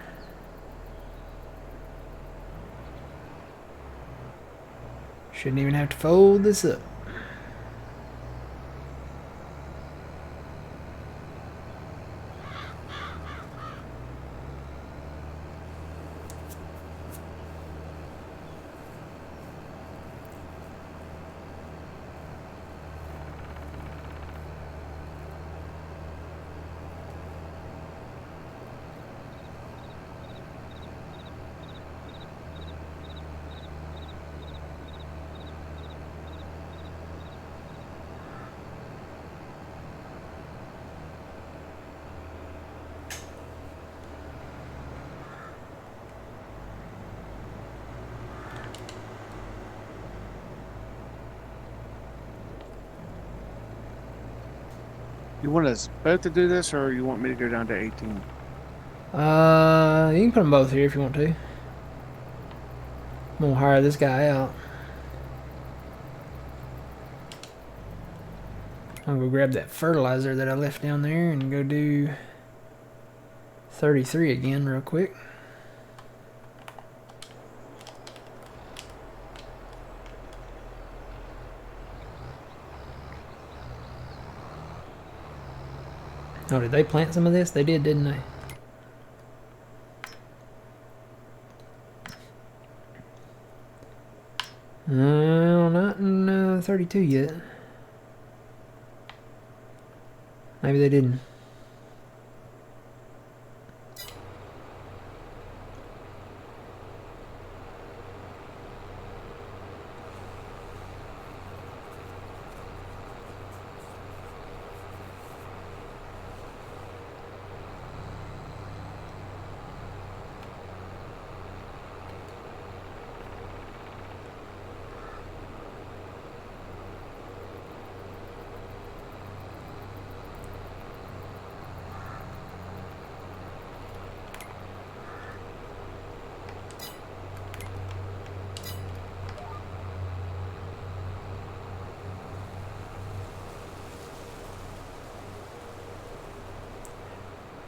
Shouldn't even have to fold this up. You want us both to do this, or you want me to go down to 18? You can put them both here if you want to. I'm gonna hire this guy out. I'm gonna go grab that fertilizer that I left down there and go do 33 again real quick. Oh, did they plant some of this? They did, didn't they? No, not in 32 yet. Maybe they didn't.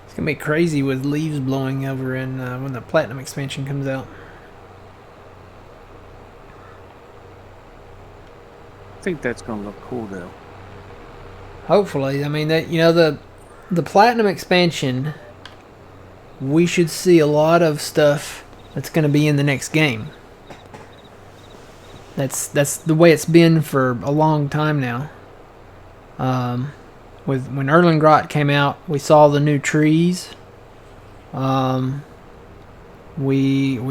It's gonna be crazy with leaves blowing over in when the platinum expansion comes out. I think that's going to look cool, though. Hopefully, I mean that the platinum expansion. We should see a lot of stuff that's going to be in the next game. That's the way it's been for a long time now. With when Erlengrot came out, we saw the new trees. We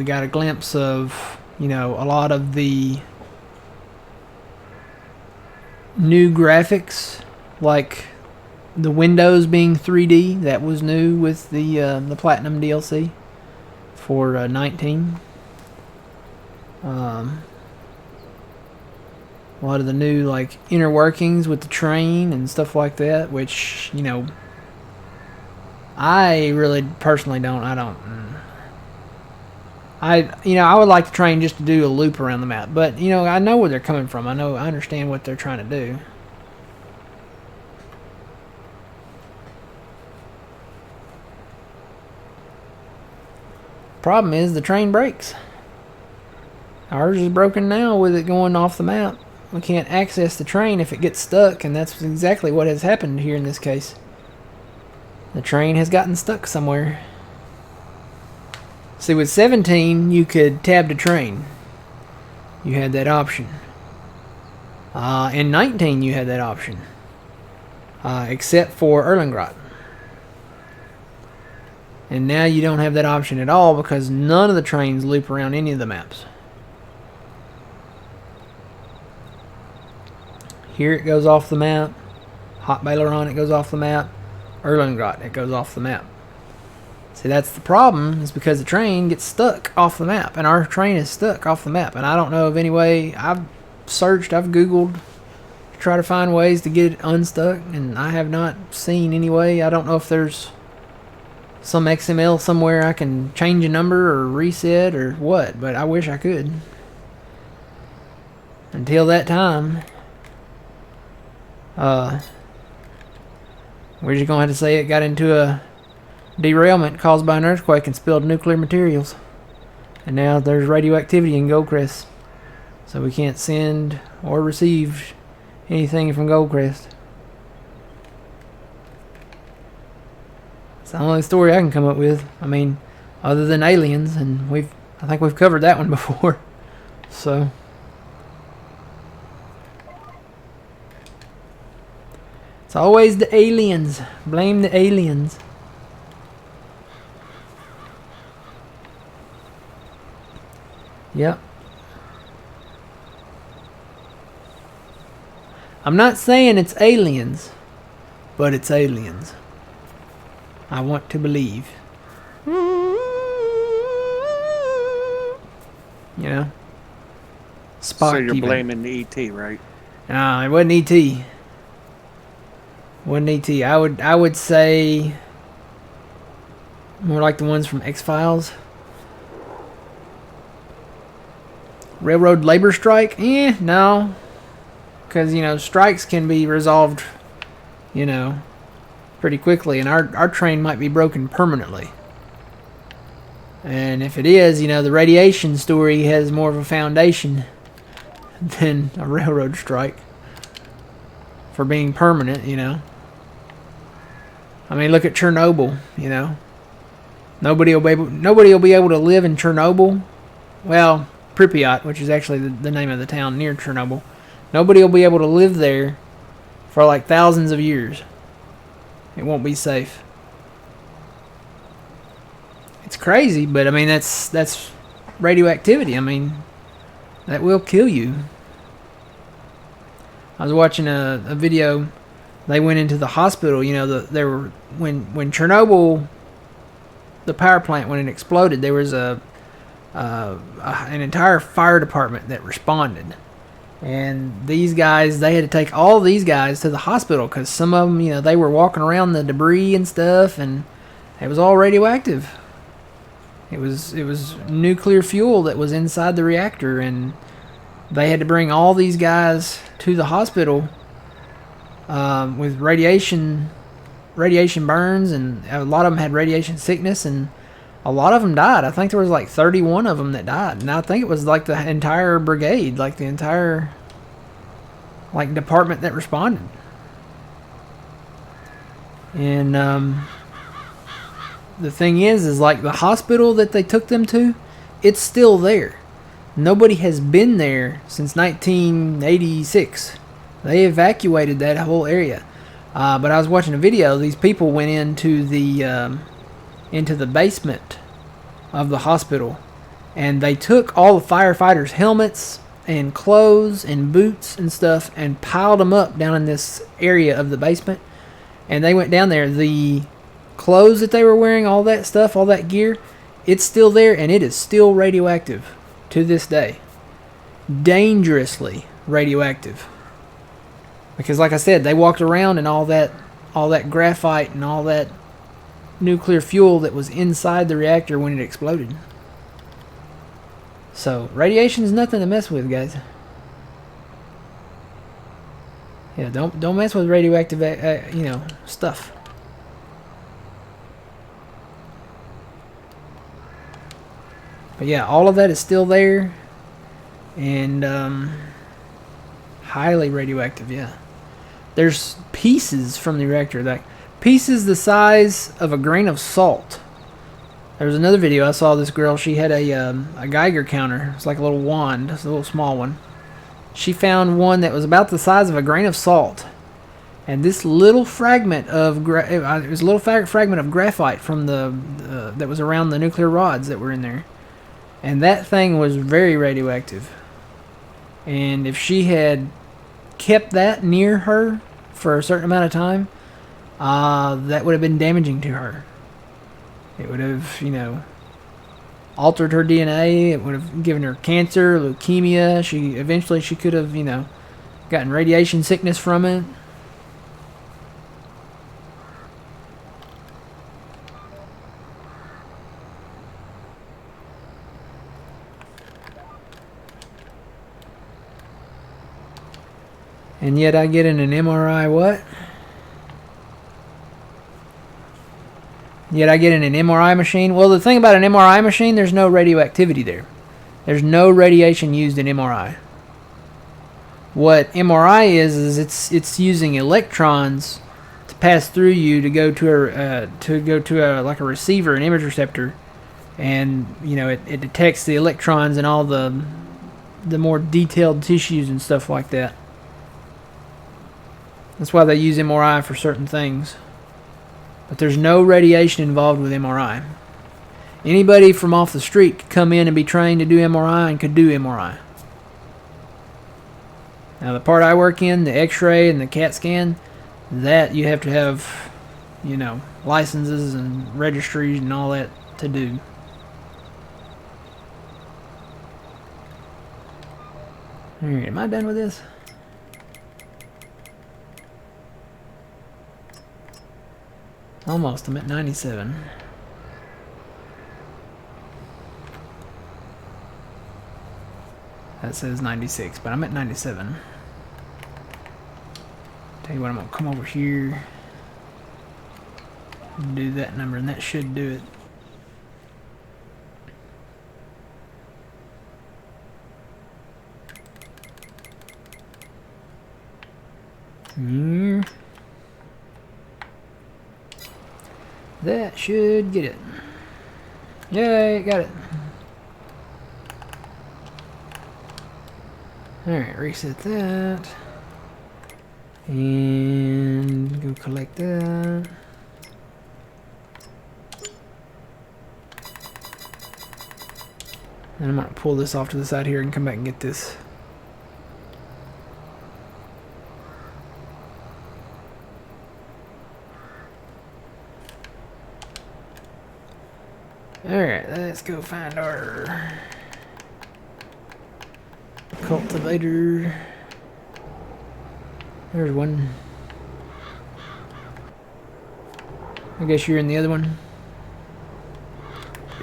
got a glimpse of a lot of the new graphics, like the windows being 3D. That was new with the Platinum DLC for 19. A lot of the new inner workings with the train and stuff like that, which I really personally don't. I would like the train just to do a loop around the map, but I know where they're coming from. I understand what they're trying to do. Problem is the train breaks. Ours is broken now with it going off the map. We can't access the train if it gets stuck, and that's exactly what has happened here in this case. The train has gotten stuck somewhere. See, with 17, you could tab to train. You had that option. In 19, you had that option. Except for Erlengrot. And now you don't have that option at all because none of the trains loop around any of the maps. Here it goes off the map. Hot Baileron, it goes off the map. Erlengrot, it goes off the map. See, that's the problem, is because the train gets stuck off the map. And our train is stuck off the map. And I don't know of any way. I've searched, I've Googled to try to find ways to get it unstuck. And I have not seen any way. I don't know if there's some XML somewhere I can change a number or reset or what. But I wish I could. until that time, we're just gonna have to say it got into a derailment caused by an earthquake and spilled nuclear materials. And now there's radioactivity in Goldcrest. So we can't send or receive anything from Goldcrest. It's the only story I can come up with. I mean, other than aliens, and I think we've covered that one before. So it's always the aliens. Blame the aliens. Yep. I'm not saying it's aliens, but it's aliens. I want to believe. You know? Spock. So you're even. blaming the ET, right? No, it wasn't ET. Wasn't ET. I would say more like the ones from X-Files. Railroad labor strike? No. Because, strikes can be resolved, pretty quickly. And our train might be broken permanently. And if it is, the radiation story has more of a foundation than a railroad strike. For being permanent, I mean, look at Chernobyl, Nobody will be able to live in Chernobyl. Well, Pripyat, which is actually the name of the town near Chernobyl. Nobody will be able to live there for like thousands of years. It won't be safe. It's crazy, but I mean that's radioactivity. I mean, that will kill you. I was watching a video. They went into the hospital. There were when Chernobyl, the power plant, when it exploded, there was an entire fire department that responded. And these guys, they had to take all these guys to the hospital because some of them, they were walking around the debris and stuff, and it was all radioactive. It was nuclear fuel that was inside the reactor, and they had to bring all these guys to the hospital with radiation burns, and a lot of them had radiation sickness, and a lot of them died. I think there was like 31 of them that died. And I think it was like the entire brigade, like the entire department that responded. And the thing is like the hospital that they took them to, it's still there. Nobody has been there since 1986. They evacuated that whole area. But I was watching a video. These people went into the basement of the hospital, and they took all the firefighters' helmets and clothes and boots and stuff and piled them up down in this area of the basement. And they went down there. The clothes that they were wearing, all that stuff, all that gear, it's still there, and it is still radioactive to this day. Dangerously radioactive. Because like I said, they walked around and all that graphite and all that nuclear fuel that was inside the reactor when it exploded. So radiation is nothing to mess with, guys. Yeah, don't mess with radioactive stuff. But yeah, all of that is still there, and highly radioactive. Yeah, there's pieces from the reactor, like pieces the size of a grain of salt. There was another video I saw. This girl, she had a Geiger counter. It's like a little wand. It's a little small one. She found one that was about the size of a grain of salt, and this little fragment of it was a little fragment of graphite from that was around the nuclear rods that were in there, and that thing was very radioactive. And if she had kept that near her for a certain amount of time, that would have been damaging to her. It would have, altered her DNA. It would have given her cancer, leukemia. Eventually she could have, gotten radiation sickness from it. And yet I get in an MRI what? Yet I get in an MRI machine. Well, the thing about an MRI machine, there's no radioactivity there. There's no radiation used in MRI. What MRI is it's using electrons to pass through you to go to a like a receiver, an image receptor, and you know it detects the electrons and all the more detailed tissues and stuff like that. That's why they use MRI for certain things. But there's no radiation involved with MRI. Anybody from off the street could come in and be trained to do MRI and could do MRI. Now the part I work in, the X-ray and the CAT scan, that you have to have, you know, licenses and registries and all that to do. Alright, am I done with this? Almost, I'm at 97. That says 96, but I'm at 97. Tell you what, I'm gonna come over here and do that number, and that should do it. That should get it. Yay, got it. Alright, reset that. And go collect that. And I'm going to pull this off to the side here and come back and get this. Alright, let's go find our cultivator. There's one. I guess you're in the other one.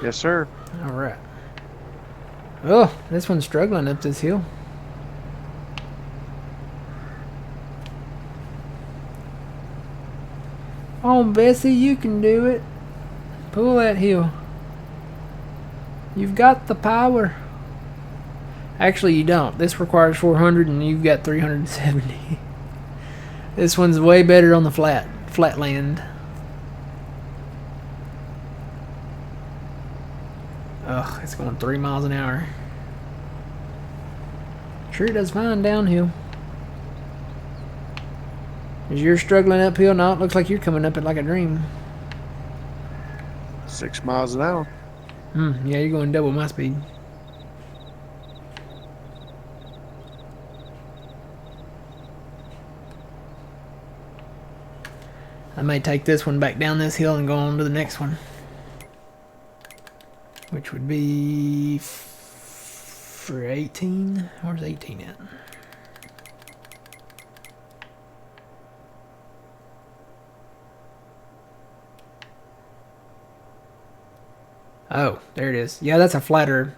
Yes, sir. Alright. Oh, this one's struggling up this hill. Oh, Bessie, you can do it. Pull that hill. You've got the power. Actually, you don't. This requires 400 and you've got 370. This one's way better on the flatland. Ugh, it's going 3 miles an hour. Sure does fine downhill. Is yours struggling uphill? No, it looks like you're coming up it like a dream. 6 miles an hour. Yeah, you're going double my speed. I may take this one back down this hill and go on to the next one. Which would be for 18. Where's 18 at? Oh, there it is. Yeah, that's a flatter.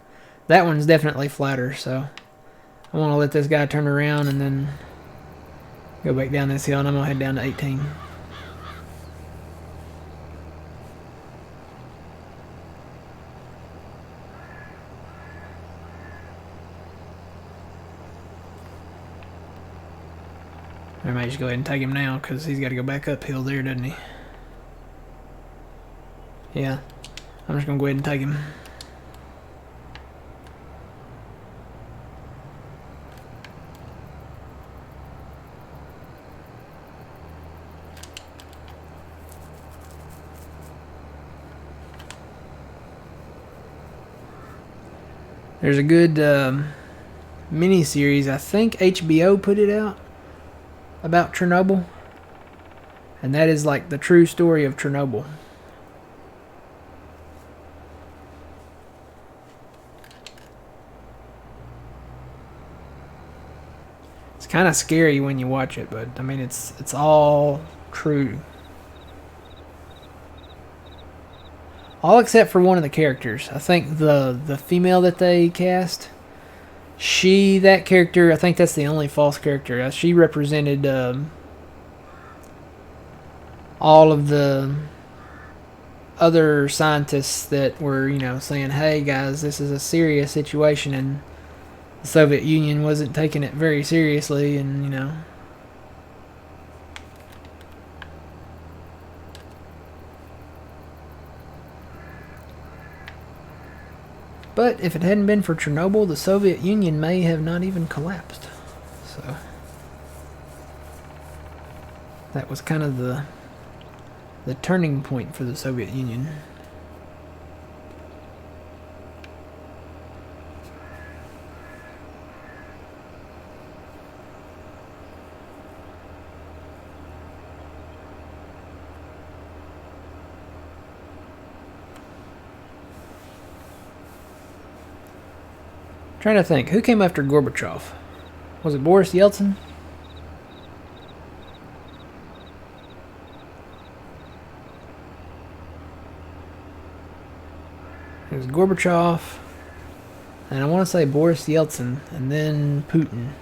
That one's definitely flatter, so I want to let this guy turn around and then go back down this hill, and I'm going to head down to 18. I might just go ahead and take him now because he's got to go back uphill there, doesn't he? Yeah. I'm just going to go ahead and take him. There's a good mini-series, I think HBO put it out, about Chernobyl. And that is like the true story of Chernobyl. It's kind of scary when you watch it, but I mean it's all true. All except for one of the characters. I think the female that they cast, that character, I think that's the only false character. She represented all of the other scientists that were, saying, hey guys, this is a serious situation, and the Soviet Union wasn't taking it very seriously, and. But if it hadn't been for Chernobyl, the Soviet Union may have not even collapsed. So that was kind of the turning point for the Soviet Union. Trying to think, who came after Gorbachev? Was it Boris Yeltsin? It was Gorbachev, and I want to say Boris Yeltsin, and then Putin.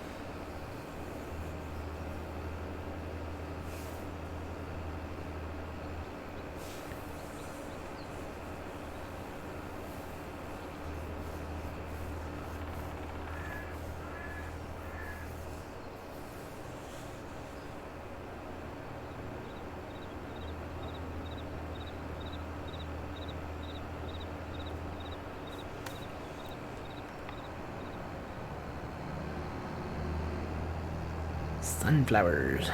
Sunflowers.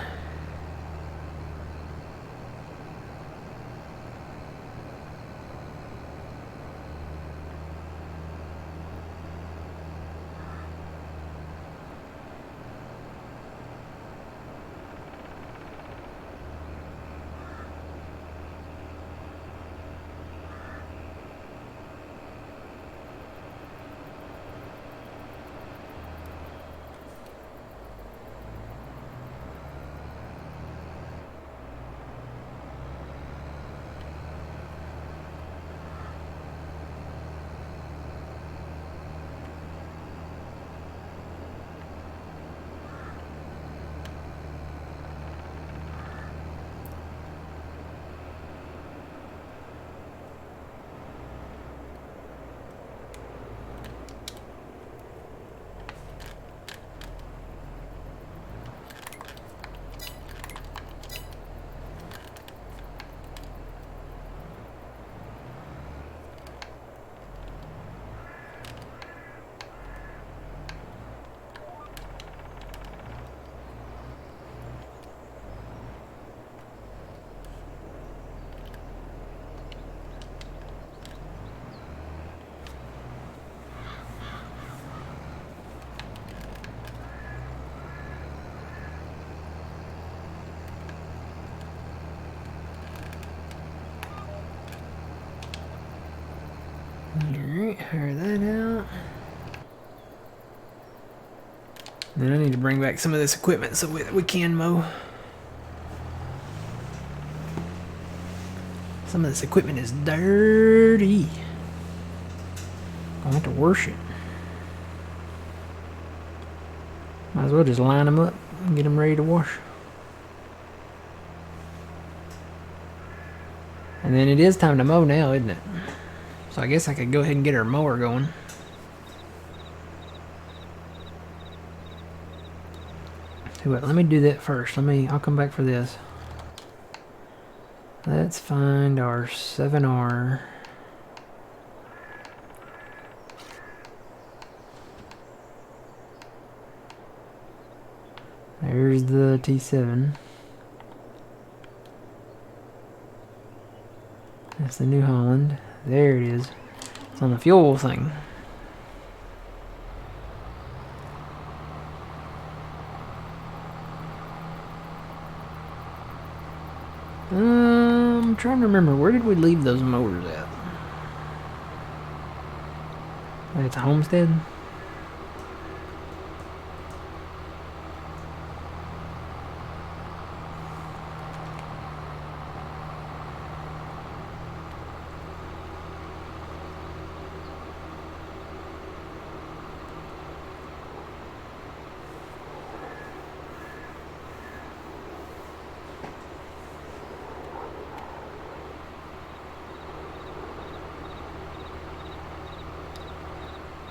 Alright, hire that out. Then I need to bring back some of this equipment so we can mow. Some of this equipment is dirty. I'll have to wash it. Might as well just line them up and get them ready to wash. And then it is time to mow now, isn't it? So I guess I could go ahead and get our mower going. Let me do that first. I'll come back for this. Let's find our 7R. There's the T7. That's the New Holland. There it is. It's on the fuel thing. I'm trying to remember, where did we leave those motors at? It's a Homestead.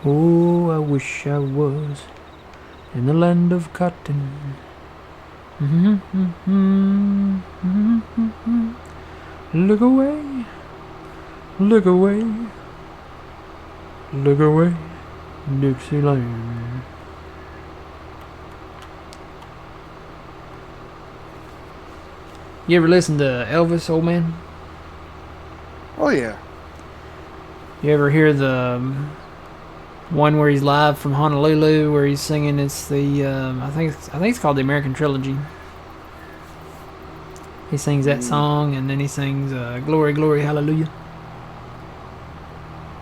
Oh, I wish I was in the land of cotton. Look away, look away, look away, Dixieland. You ever listen to Elvis, old man? Oh yeah. You ever hear the one where he's live from Honolulu, where he's singing? It's the I think it's called the American Trilogy. He sings that song, and then he sings "Glory, Glory, Hallelujah."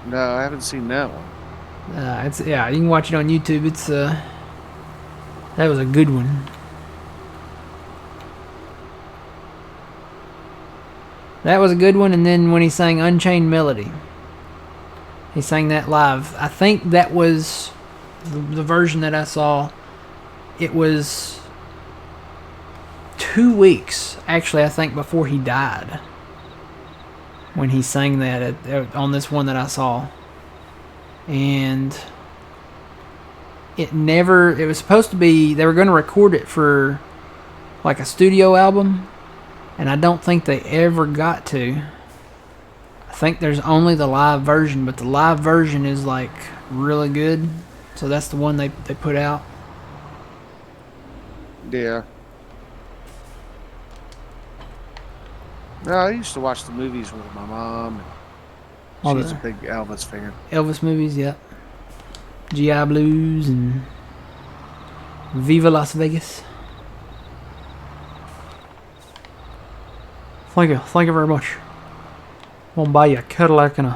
No, I haven't seen that one. It's you can watch it on YouTube. It's that was a good one. That was a good one. And then when he sang "Unchained Melody," he sang that live. I think that was the version that I saw. It was 2 weeks, actually, I think, before he died, when he sang that on this one that I saw. And it was supposed to be, they were going to record it for like a studio album, and I don't think they ever got to. I think there's only the live version, but the live version is like really good, so that's the one they put out. Yeah. No, I used to watch the movies with my mom. And she's a big Elvis fan. Elvis movies, yeah. GI Blues and Viva Las Vegas. Thank you very much. I'm gonna buy you a Cadillac and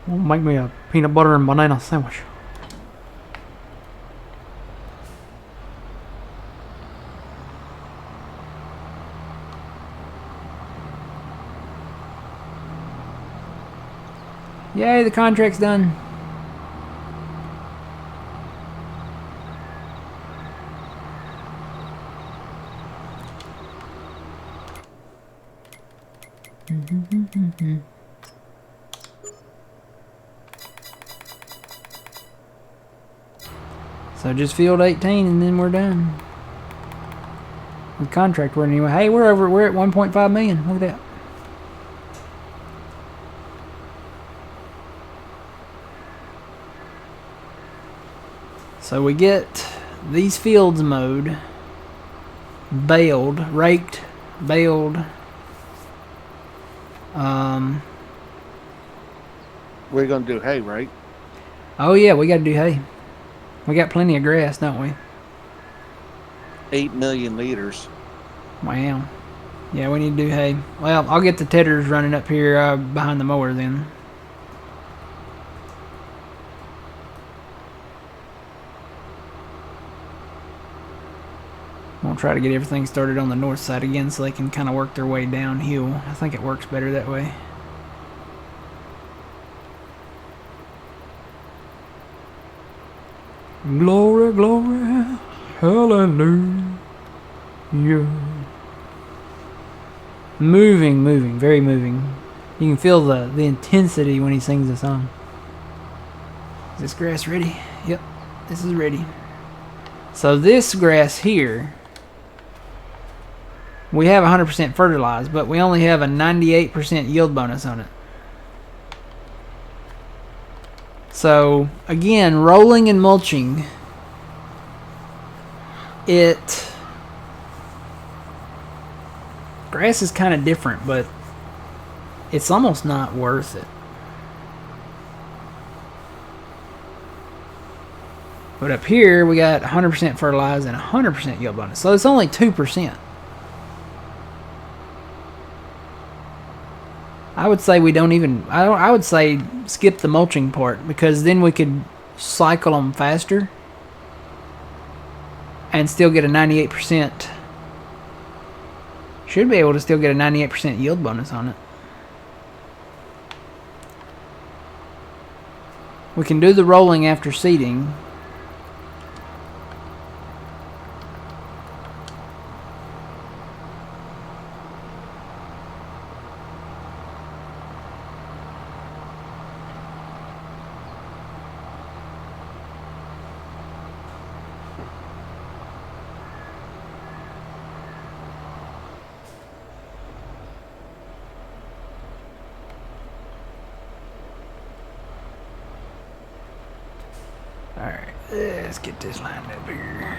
make me a peanut butter and banana sandwich. Yay, the contract's done. So just field 18 and then we're done. The contract we're anyway. Hey, we're at 1.5 million. Look at that. So we get these fields mowed, baled, raked, baled. We're gonna do hay, right? Oh yeah, we got to do hay. We got plenty of grass, don't we? 8 million liters. Wow. Yeah, we need to do hay. Well, I'll get the tedders running up here behind the mower then. We'll try to get everything started on the north side again so they can kind of work their way downhill. I think it works better that way. Glory, glory, hallelujah. Moving, very moving. You can feel the intensity when he sings the song. Is this grass ready? Yep, this is ready. So this grass here, we have 100% fertilized, but we only have a 98% yield bonus on it. So, again, rolling and mulching, grass is kind of different, but it's almost not worth it. But up here, we got 100% fertilized and 100% yield bonus. So it's only 2%. I would say I would say skip the mulching part, because then we could cycle them faster and still get a 98%. Should be able to still get a 98% yield bonus on it. We can do the rolling after seeding. Alright, let's get this lined up here.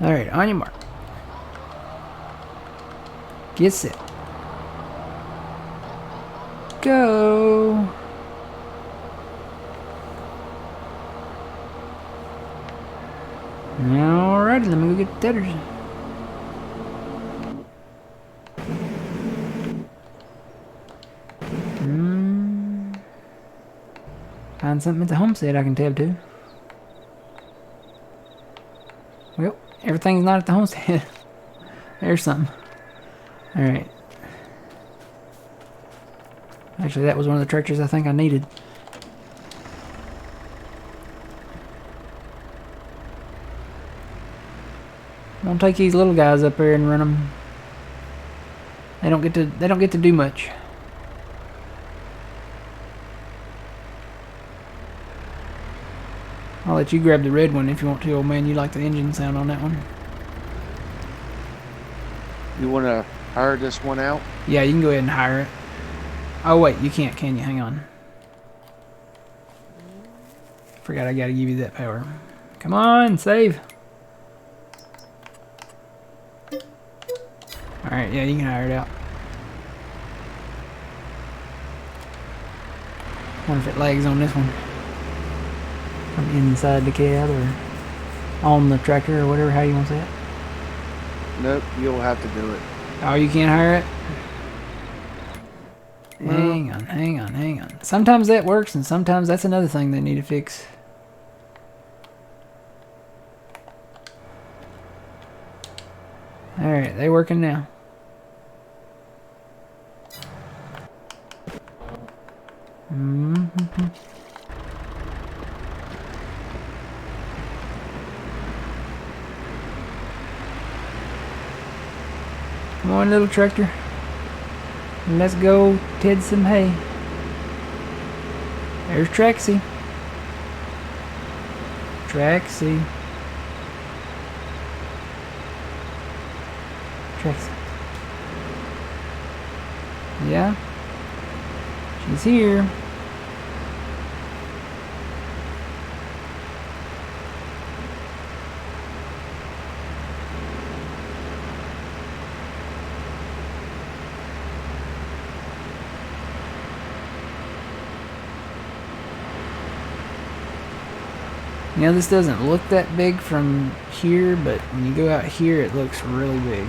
Alright, on your mark. Get set. Go! Alrighty, let me go get the tethers. Find something at the homestead I can tab to. Well, everything's not at the homestead. There's something. Alright. Actually, that was one of the tractors I think I needed. I'm gonna take these little guys up there and run them. They don't get to do much. I'll let you grab the red one if you want to, old man. You like the engine sound on that one. You want to hire this one out? Yeah, you can go ahead and hire it. Oh wait, you can't, can you? Hang on. Forgot I gotta give you that power. Come on, save. Alright, yeah, you can hire it out. Wonder if it lags on this one. From inside the cab or on the tractor or whatever, how you want to say it. Nope, you'll have to do it. Oh, you can't hire it? Hang on. Sometimes that works and sometimes that's another thing they need to fix. Alright, they working now. Come on, little tractor. Let's go ted some hay. There's Traxie. Traxie. Yeah? She's here. You know, this doesn't look that big from here, but when you go out here, it looks really big.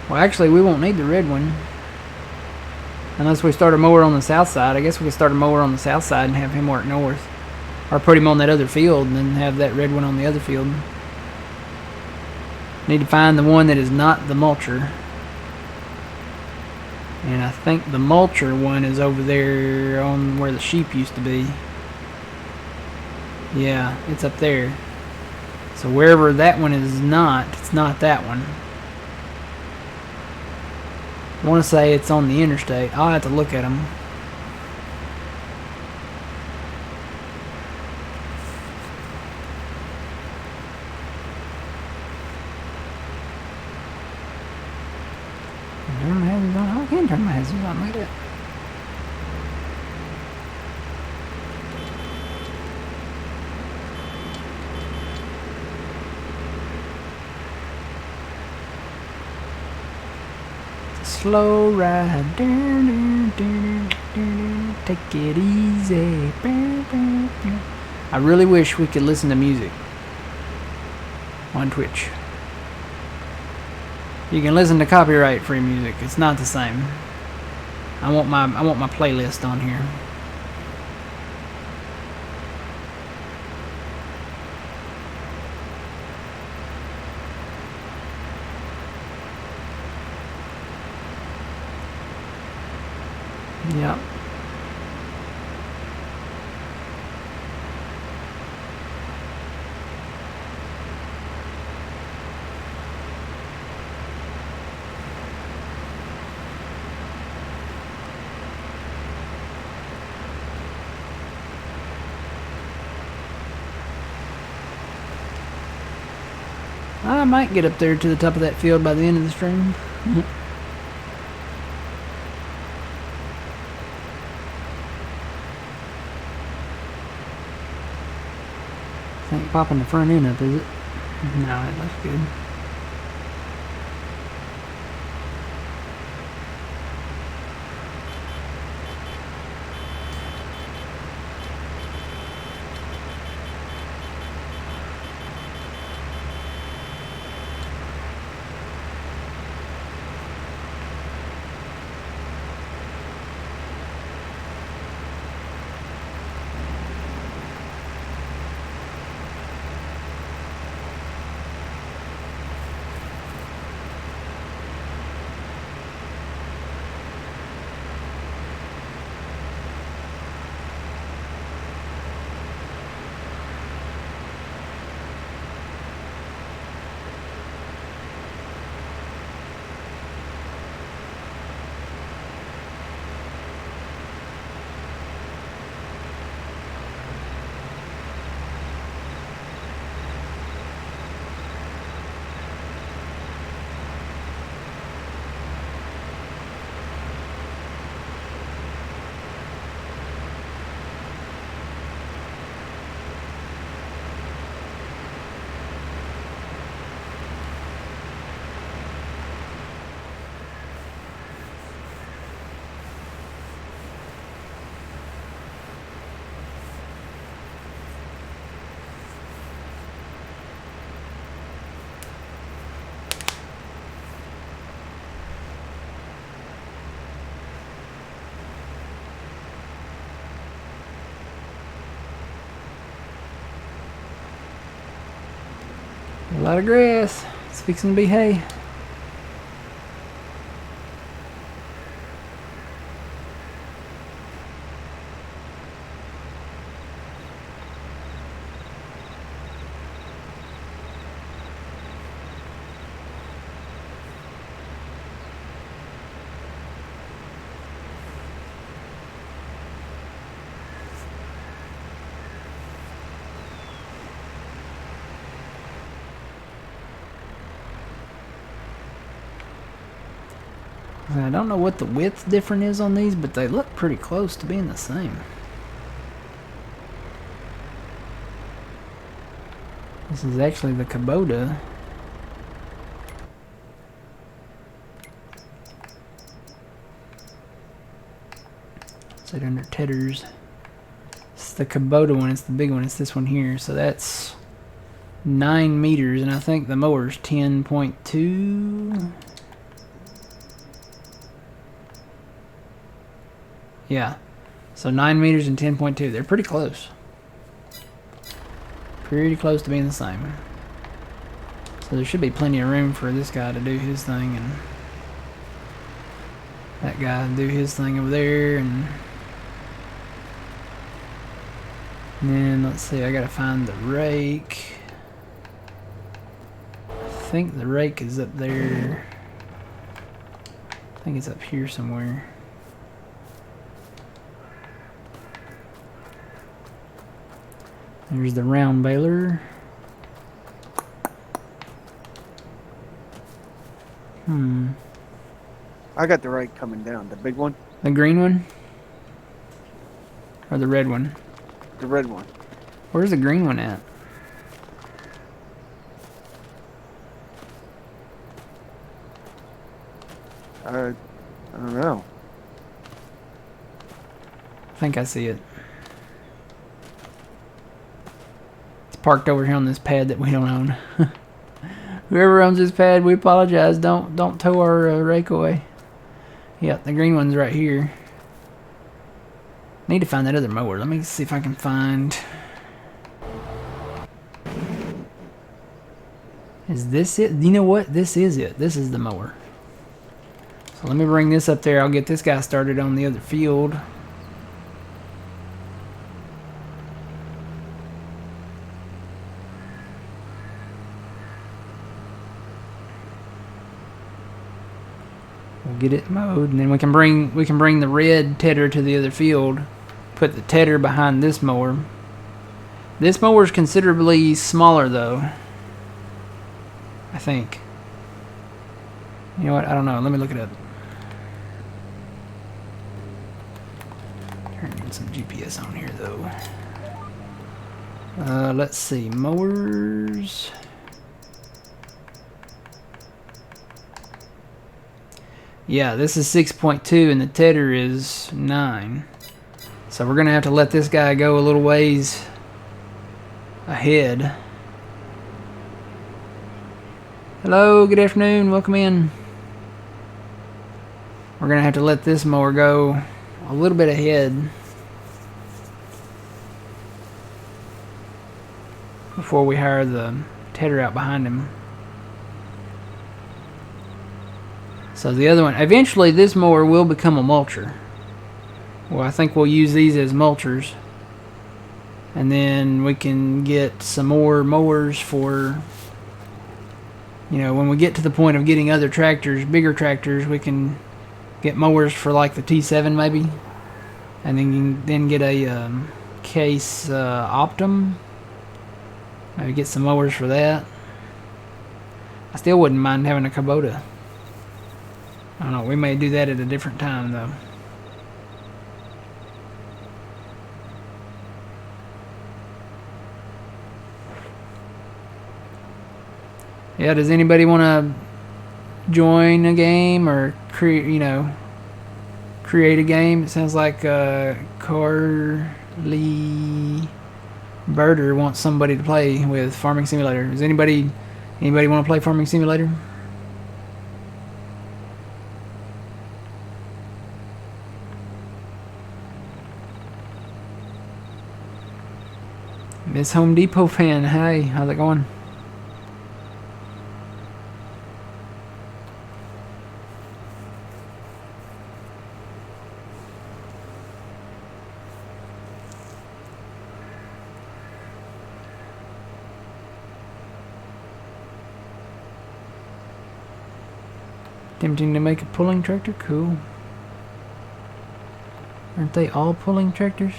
Well, actually, we won't need the red one. Unless we start a mower on the south side. I guess we could start a mower on the south side and have him work north. Or put him on that other field and then have that red one on the other field. Need to find the one that is not the mulcher. And I think the mulcher one is over there on where the sheep used to be. Yeah, it's up there. So wherever that one is not, it's not that one. I want to say it's on the interstate. I'll have to look at them. Turn my hazards on. I can turn my hazards on. Look at that. Slow ride, take it easy. I really wish we could listen to music on Twitch. You can listen to copyright-free music. It's not the same. I want my playlist on here. Yep. I might get up there to the top of that field by the end of the stream. Ain't popping the front end up, is it? No, it looks good. A lot of grass. It's fixing to be hay. I don't know what the width difference is on these, but they look pretty close to being the same. This is actually the Kubota. It's right under Tedder's. It's the Kubota one, it's the big one, it's this one here. So that's 9 meters, and I think the mower's 10.2. Yeah, so 9 meters and 10.2. They're pretty close. Pretty close to being the same. So there should be plenty of room for this guy to do his thing, and that guy do his thing over there, and then let's see, I gotta find the rake. I think the rake is up there. I think it's up here somewhere. There's the round baler. I got the rake coming down. The big one? The green one? Or the red one? The red one. Where's the green one at? I don't know. I think I see it. It's parked over here on this pad that we don't own. Whoever owns this pad, we apologize. Don't tow our rake away. Yeah, the green one's right here. Need to find that other mower. Let me see if I can find. Is this it? You know what? This is it. This is the mower. So let me bring this up there. I'll get this guy started on the other field. We'll get it mowed, and then we can bring the red tedder to the other field. Put the tedder behind this mower. This mower is considerably smaller though. I think. You know what? I don't know. Let me look it up. Turn some GPS on here, though. Let's see. Mowers. Yeah, this is 6.2 and the tedder is 9. So we're going to have to let this guy go a little ways ahead. Hello, good afternoon. Welcome in. We're going to have to let this mower go a little bit ahead before we hire the tedder out behind him. So the other one, eventually this mower will become a mulcher. Well, I think we'll use these as mulchers. And then we can get some more mowers for, you know, when we get to the point of getting other tractors, bigger tractors, we can get mowers for like the T7 maybe. And then get a Case Optum. Maybe get some mowers for that. I still wouldn't mind having a Kubota. I don't know, we may do that at a different time though. Yeah, does anybody want to join a game or create a game? It sounds like Carly Birder wants somebody to play with Farming Simulator. Does anybody want to play Farming Simulator? Miss Home Depot fan, hey, how's it going? Tempting to make a pulling tractor? Cool. Aren't they all pulling tractors?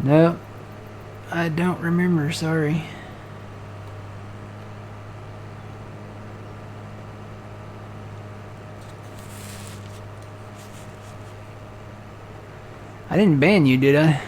No, I don't remember, sorry. I didn't ban you, did I?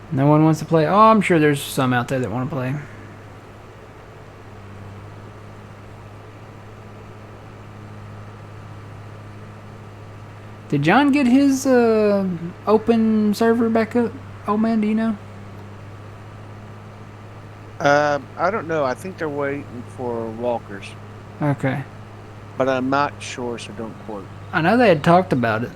No one wants to play? Oh, I'm sure there's some out there that want to play. Did John get his open server back up? Oh man, do you know? I don't know. I think they're waiting for walkers, Okay. but I'm not sure, so don't quote. I know they had talked about it.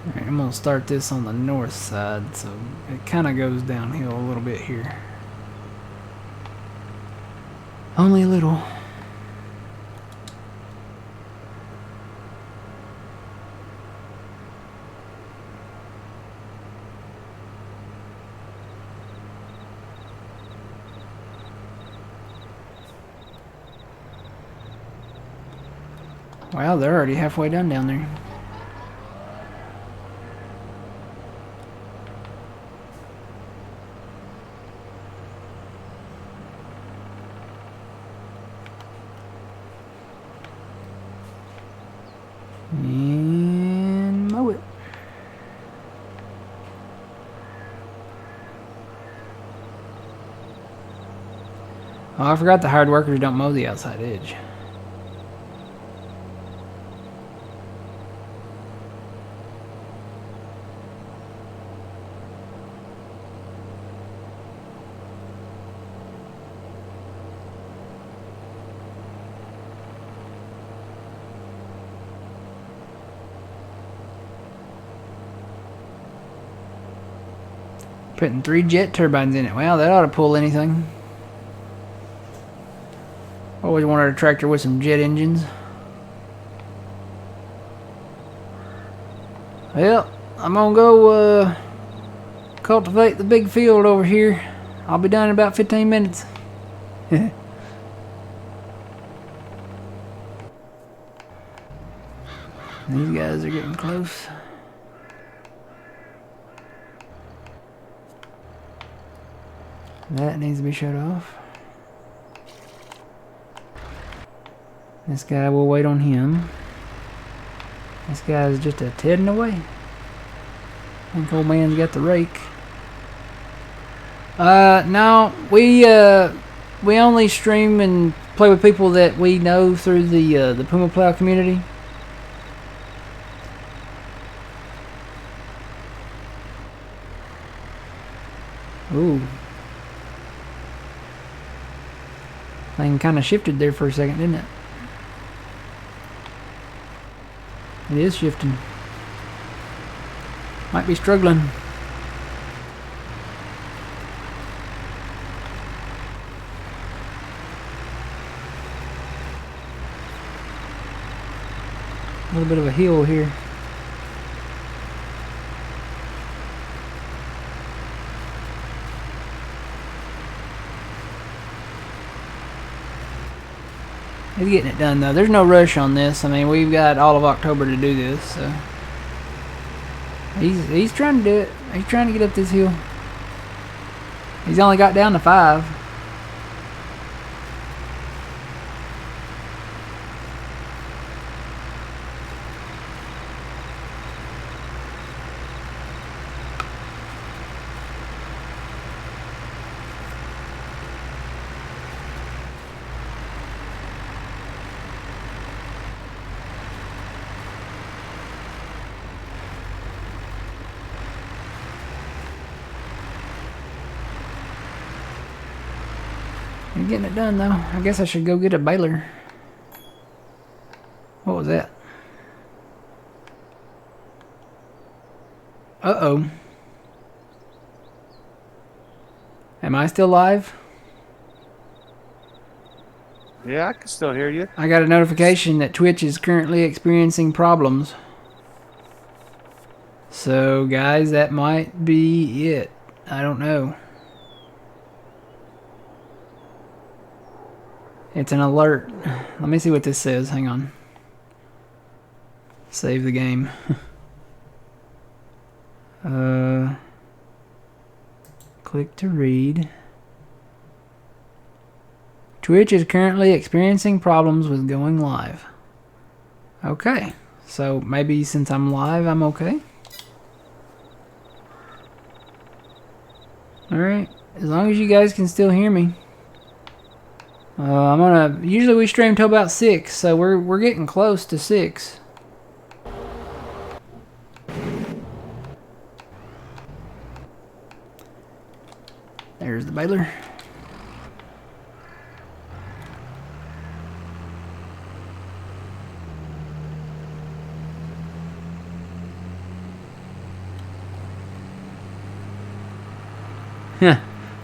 Alright, I'm gonna start this on the north side, so it kind of goes downhill a little bit here. Only a little. Wow, they're already halfway done down there. And mow it. Oh, I forgot the hard workers don't mow the outside edge. Putting 3 jet turbines in it. Well, that ought to pull anything. Always wanted a tractor with some jet engines. Well, I'm gonna go cultivate the big field over here. I'll be done in about 15 minutes. These guys are getting close. That needs to be shut off. This guy, will wait on him. This guy's just a tedding away. I think old man's got the rake. No, we only stream and play with people that we know through the Puma Plow community. Ooh. Thing kind of shifted there for a second, didn't it? It is shifting. Might be struggling. A little bit of a hill here. He's getting it done though. There's no rush on this. I mean, we've got all of October to do this, so he's trying to do it. He's trying to get up this hill. He's only got down to 5. I'm getting it done though. I guess I should go get a baler. What was that? Uh-oh. Am I still live? Yeah, I can still hear you. I got a notification that Twitch is currently experiencing problems. So guys, that might be it. I don't know. It's an alert. Let me see what this says. Hang on. Save the game. Click to read. Twitch is currently experiencing problems with going live. Okay. So maybe since I'm live, I'm okay. Alright. As long as you guys can still hear me. Usually we stream till about 6, so we're getting close to 6. There's the baler.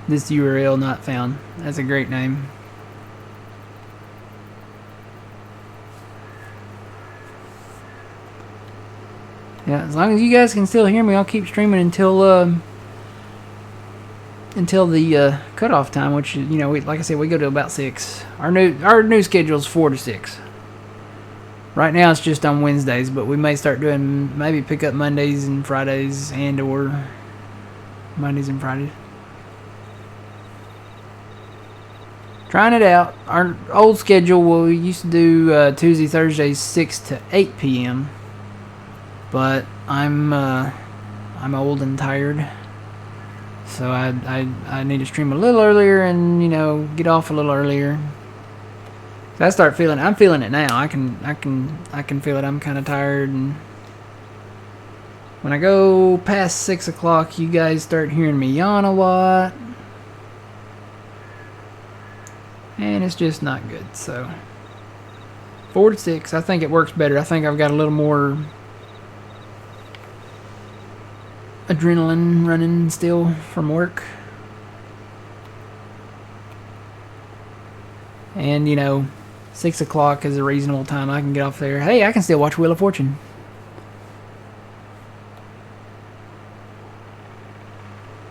This URL not found. That's a great name. Yeah, as long as you guys can still hear me, I'll keep streaming until the cutoff time, which, you know, like I said, we go to about 6. Our new schedule is 4 to 6. Right now it's just on Wednesdays, but we may start doing maybe pick up Mondays and Fridays or Mondays and Fridays. Trying it out. Our old schedule, we used to do Tuesday, Thursdays, 6 to 8 p.m. But I'm old and tired, so I need to stream a little earlier and, you know, get off a little earlier. So I'm feeling it now. I can feel it. I'm kind of tired, and when I go past 6 o'clock, you guys start hearing me yawn a lot, and it's just not good. So 4 to 6, I think it works better. I think I've got a little more adrenaline running still from work. And, you know, 6 o'clock is a reasonable time I can get off there. Hey, I can still watch Wheel of Fortune.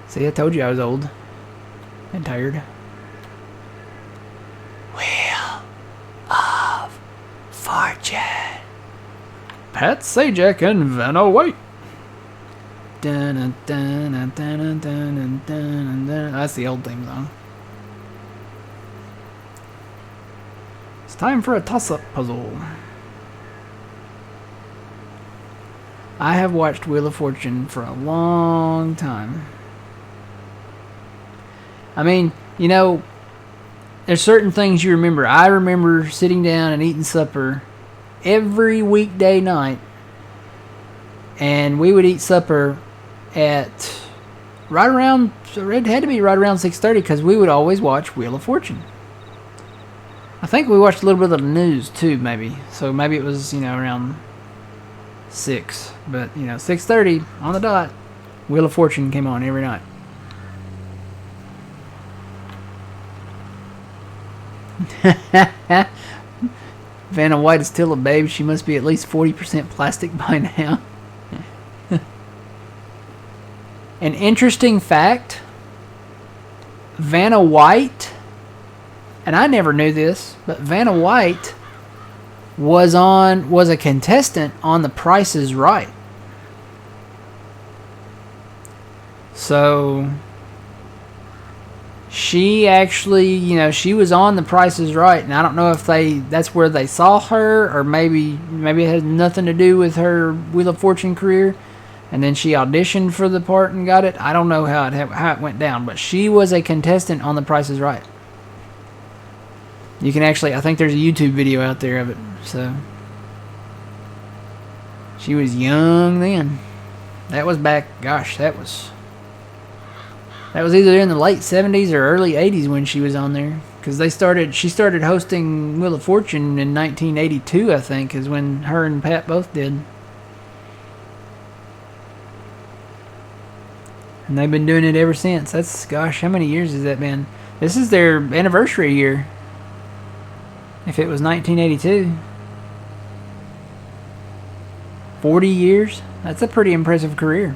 See, I told you I was old and tired. Wheel of Fortune. Pat Sajak and Vanna White. That's the old theme song. It's time for a toss-up puzzle. I have watched Wheel of Fortune for a long time. I mean, you know, there's certain things you remember. I remember sitting down and eating supper every weekday night, and we would eat supper at right around, it had to be right around 6:30 because we would always watch Wheel of Fortune. I think we watched a little bit of the news too, maybe. So maybe it was, you know, around 6. But, you know, 6:30 on the dot, Wheel of Fortune came on every night. Vanna White is still a babe. She must be at least 40% plastic by now. An interesting fact, Vanna White, and I never knew this, but Vanna White was a contestant on The Price is Right. So she actually, you know, she was on The Price is Right, and I don't know if that's where they saw her, or maybe it has nothing to do with her Wheel of Fortune career, and then she auditioned for the part and got it. I don't know how it went down, but she was a contestant on The Price is Right. You can actually, I think there's a YouTube video out there of it. So she was young then. That was back, gosh, that was either in the late 70s or early 80s when she was on there. Because she started hosting Wheel of Fortune in 1982, I think, is when her and Pat both did. And they've been doing it ever since. That's, gosh, how many years has that been? This is their anniversary year. If it was 1982. 40 years? That's a pretty impressive career.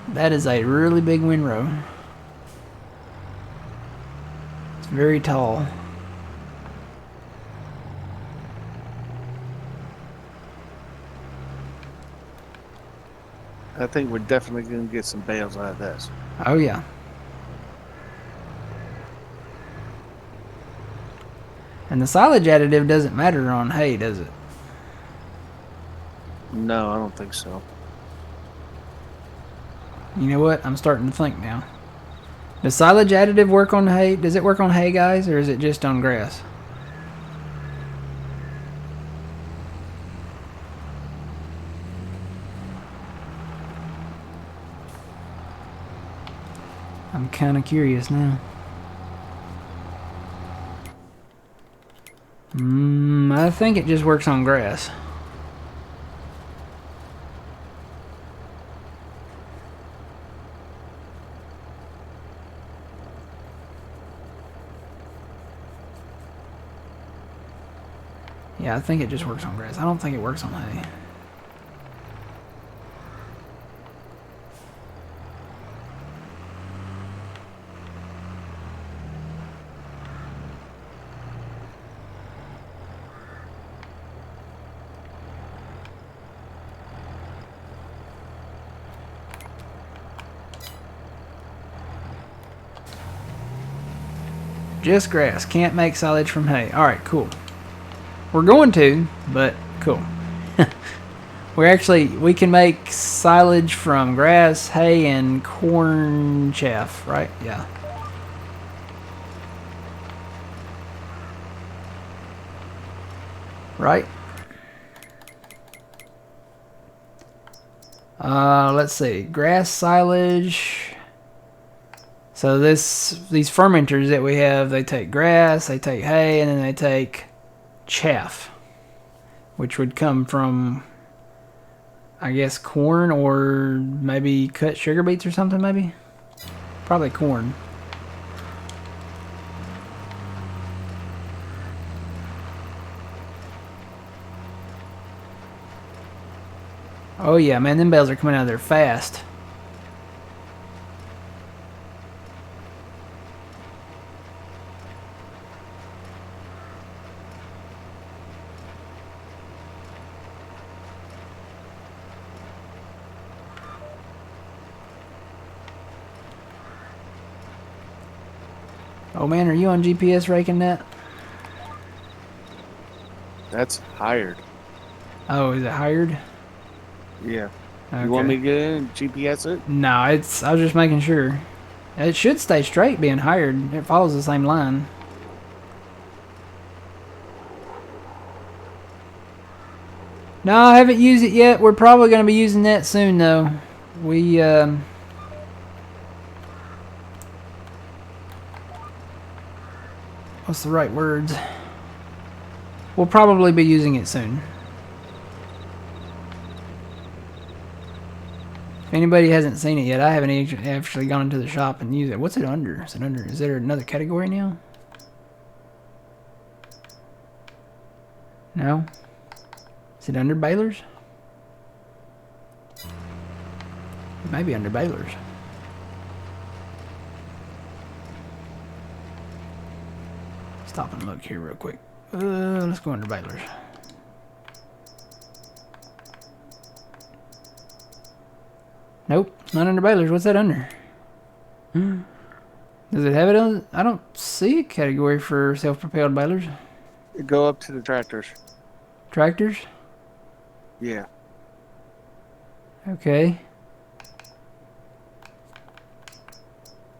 That is a really big windrow. It's very tall. I think we're definitely going to get some bales out of this. Oh, yeah. And the silage additive doesn't matter on hay, does it? No, I don't think so. You know what? I'm starting to think now. Does silage additive work on hay? Does it work on hay, guys, or is it just on grass? I'm kind of curious now. I think it just works on grass. Yeah, I think it just works on grass. I don't think it works on hay. Just grass. Can't make silage from hay. Alright, cool. We're going to, but cool. We can make silage from grass, hay, and corn chaff, right? Yeah. Right? Let's see. Grass silage. So these fermenters that we have, they take grass, they take hay, and then they take chaff, which would come from, I guess, corn or maybe cut sugar beets or something, maybe? Probably corn. Oh yeah, man, them bales are coming out of there fast. Oh man, are you on GPS raking that? That's hired. Oh, is it hired? Yeah. Okay. You want me to get in and GPS it? No, I was just making sure. It should stay straight being hired. It follows the same line. No, I haven't used it yet. We're probably going to be using that soon, though. We, what's the right words? We'll probably be using it soon. If anybody hasn't seen it yet, I haven't actually gone into the shop and used it. What's it under? Is it under? Is there another category now? No? Is it under balers? It might be under balers. Stop and look here real quick. Let's go under balers. Nope, it's not under balers. What's that under? Does it have it on? I don't see a category for self-propelled balers. Go up to the tractors. Tractors? Yeah. Okay.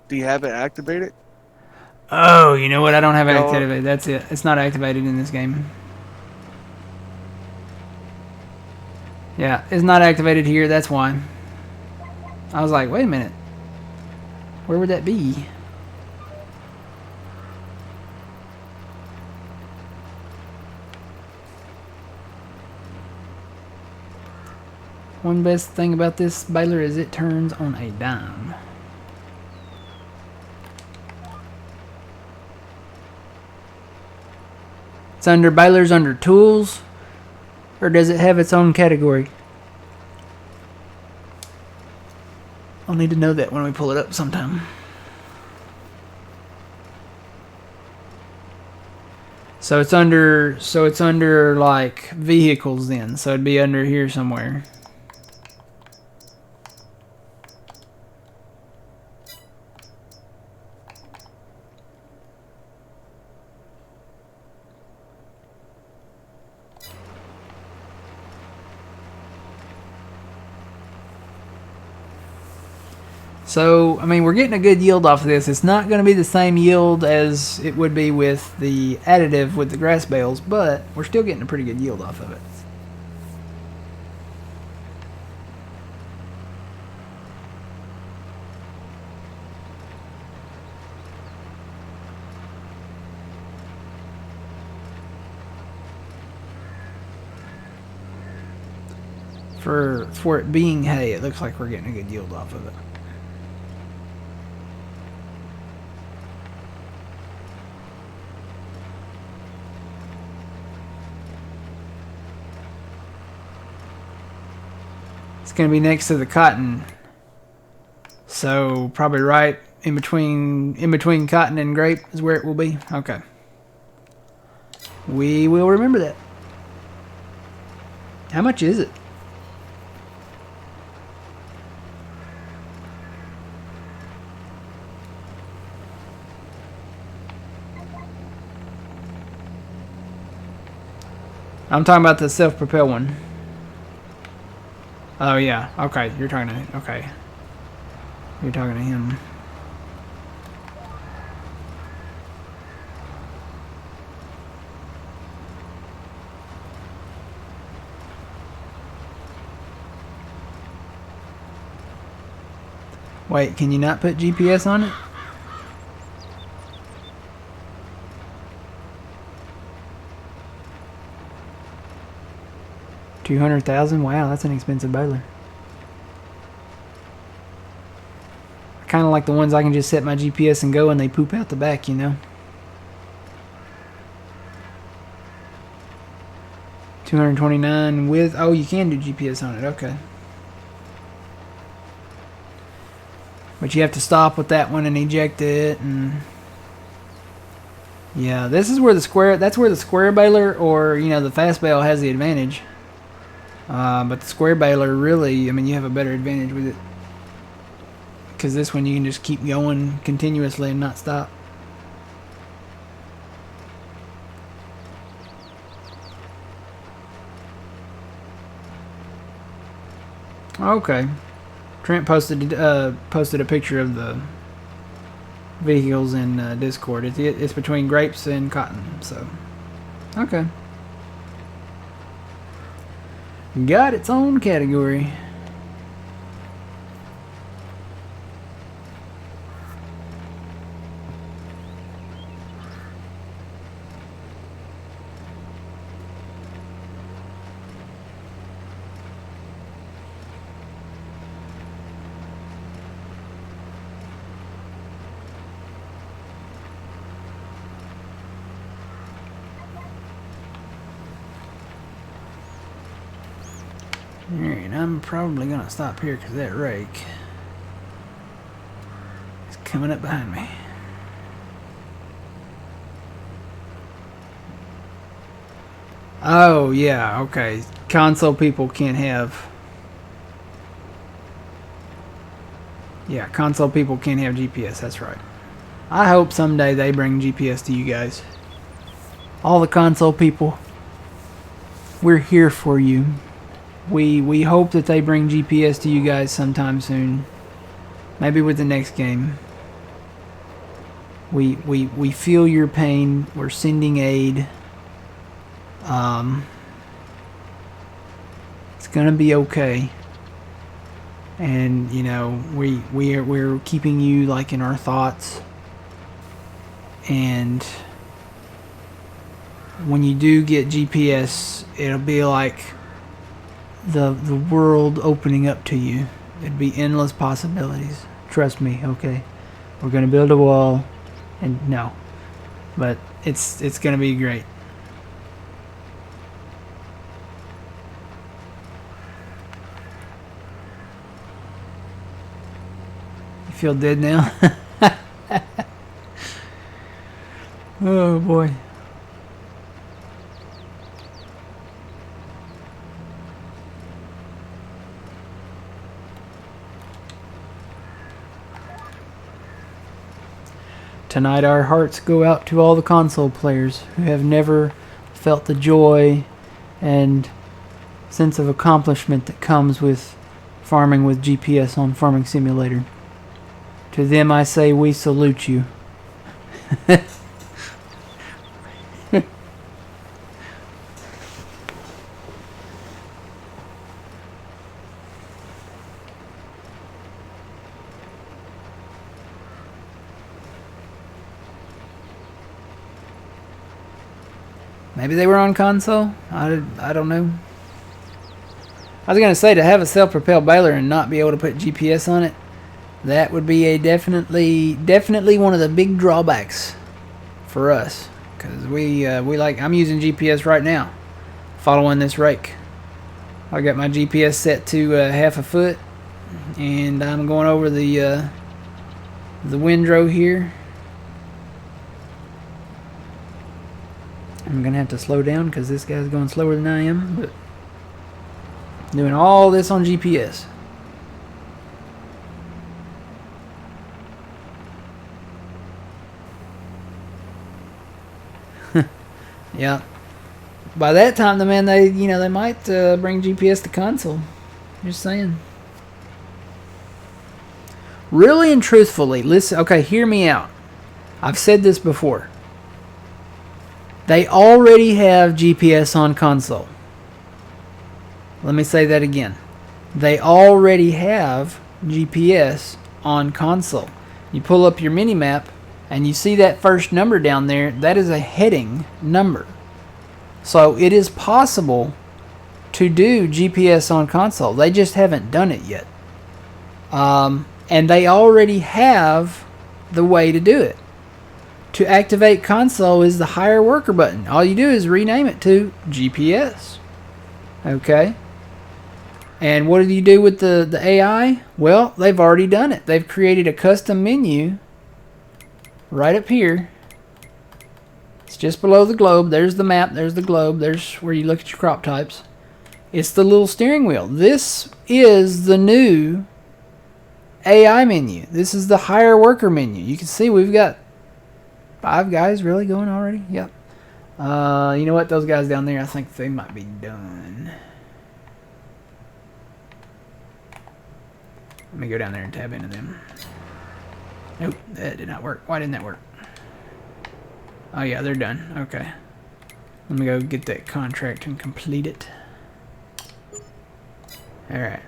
Do you have it activated? Oh, you know what? I don't have it No. activated. That's it. It's not activated in this game. Yeah, it's not activated here. That's why. I was like, wait a minute. Where would that be? One best thing about this baler is it turns on a dime. It's under balers under tools, or does it have its own category? I'll need to know that when we pull it up sometime. So it's under like vehicles then. So it'd be under here somewhere. So, I mean, we're getting a good yield off of this. It's not going to be the same yield as it would be with the additive with the grass bales, but we're still getting a pretty good yield off of it. For it being hay, it looks like we're getting a good yield off of it. It's going to be next to the cotton, so probably right in between cotton and grape is where it will be. Okay, we will remember that. How much is it? I'm talking about the self-propel one. Oh yeah, okay, you're talking to, okay. You're talking to him. Wait, can you not put GPS on it? 200,000. Wow, that's an expensive baler. I kind of like the ones I can just set my GPS and go and they poop out the back, you know. 229 with, oh, you can do GPS on it, okay. But you have to stop with that one and eject it, and yeah, this is where the square, that's where the square baler or, you know, the fast bale has the advantage. But the square baler really, I mean, you have a better advantage with it. Because this one you can just keep going continuously and not stop. Okay. Trent posted a picture of the vehicles in Discord. It's between grapes and cotton, so okay. Got its own category. Alright, I'm probably gonna stop here because that rake is coming up behind me. Oh, yeah, okay. Console people can't have... Yeah, console people can't have GPS, that's right. I hope someday they bring GPS to you guys. All the console people, we're here for you. We hope that they bring GPS to you guys sometime soon. Maybe with the next game. We feel your pain. We're sending aid. It's gonna be okay. And you know, we're keeping you like in our thoughts. And when you do get GPS, it'll be like the world opening up to you. It'd be endless possibilities. Trust me, okay? We're gonna build a wall, and no, but it's gonna be great. You feel dead now? Oh boy. Tonight our hearts go out to all the console players who have never felt the joy and sense of accomplishment that comes with farming with GPS on Farming Simulator. To them I say, we salute you. Maybe they were on console? I don't know. I was going to say, to have a self-propelled baler and not be able to put GPS on it, that would be a definitely one of the big drawbacks for us. Because I'm using GPS right now, following this rake. I got my GPS set to half a foot, and I'm going over the windrow here. I'm gonna have to slow down because this guy's going slower than I am, but doing all this on GPS. Yeah. By that time, the man, they might bring GPS to console. Just saying. Really and truthfully, listen. Okay, hear me out. I've said this before. They already have GPS on console. Let me say that again. They already have GPS on console. You pull up your mini-map and you see that first number down there. That is a heading number. So it is possible to do GPS on console. They just haven't done it yet. And they already have the way to do it. To activate console is the hire worker button. All you do is rename it to GPS. Okay? And what do you do with the AI? Well, they've already done it. They've created a custom menu right up here. It's just below the globe. There's the map. There's the globe. There's where you look at your crop types. It's the little steering wheel. This is the new AI menu. This is the hire worker menu. You can see we've got 5 guys really going already. Yep. You know what? Those guys down there, I think they might be done. Let me go down there and tab into them. Nope, that did not work. Why didn't that work? Oh yeah, they're done. Okay. Let me go get that contract and complete it. Alright.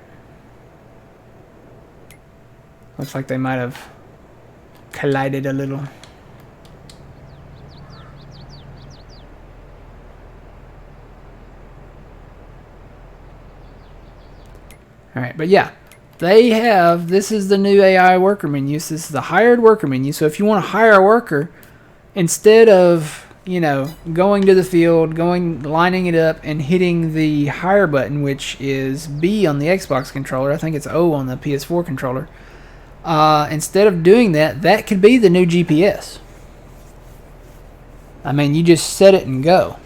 Looks like they might have collided a little. Alright, but yeah. They have, this is the new AI worker menu. So this is the hired worker menu. So if you want to hire a worker, instead of, you know, going to the field, lining it up and hitting the hire button, which is B on the Xbox controller, I think it's O on the PS4 controller. Instead of doing that, that could be the new GPS. I mean, you just set it and go.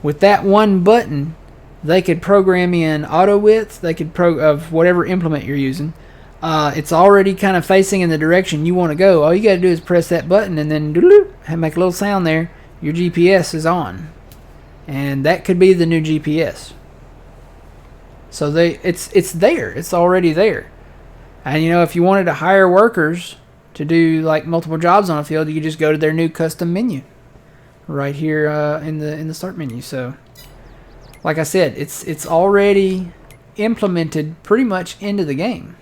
With that one button, they could program in auto width. They could of whatever implement you're using. It's already kind of facing in the direction you want to go. All you got to do is press that button and then make a little sound there. Your GPS is on, and that could be the new GPS. So it's there. It's already there. And you know, if you wanted to hire workers to do like multiple jobs on a field, you could just go to their new custom menu right here in the start menu. So, like I said, it's already implemented pretty much into the game.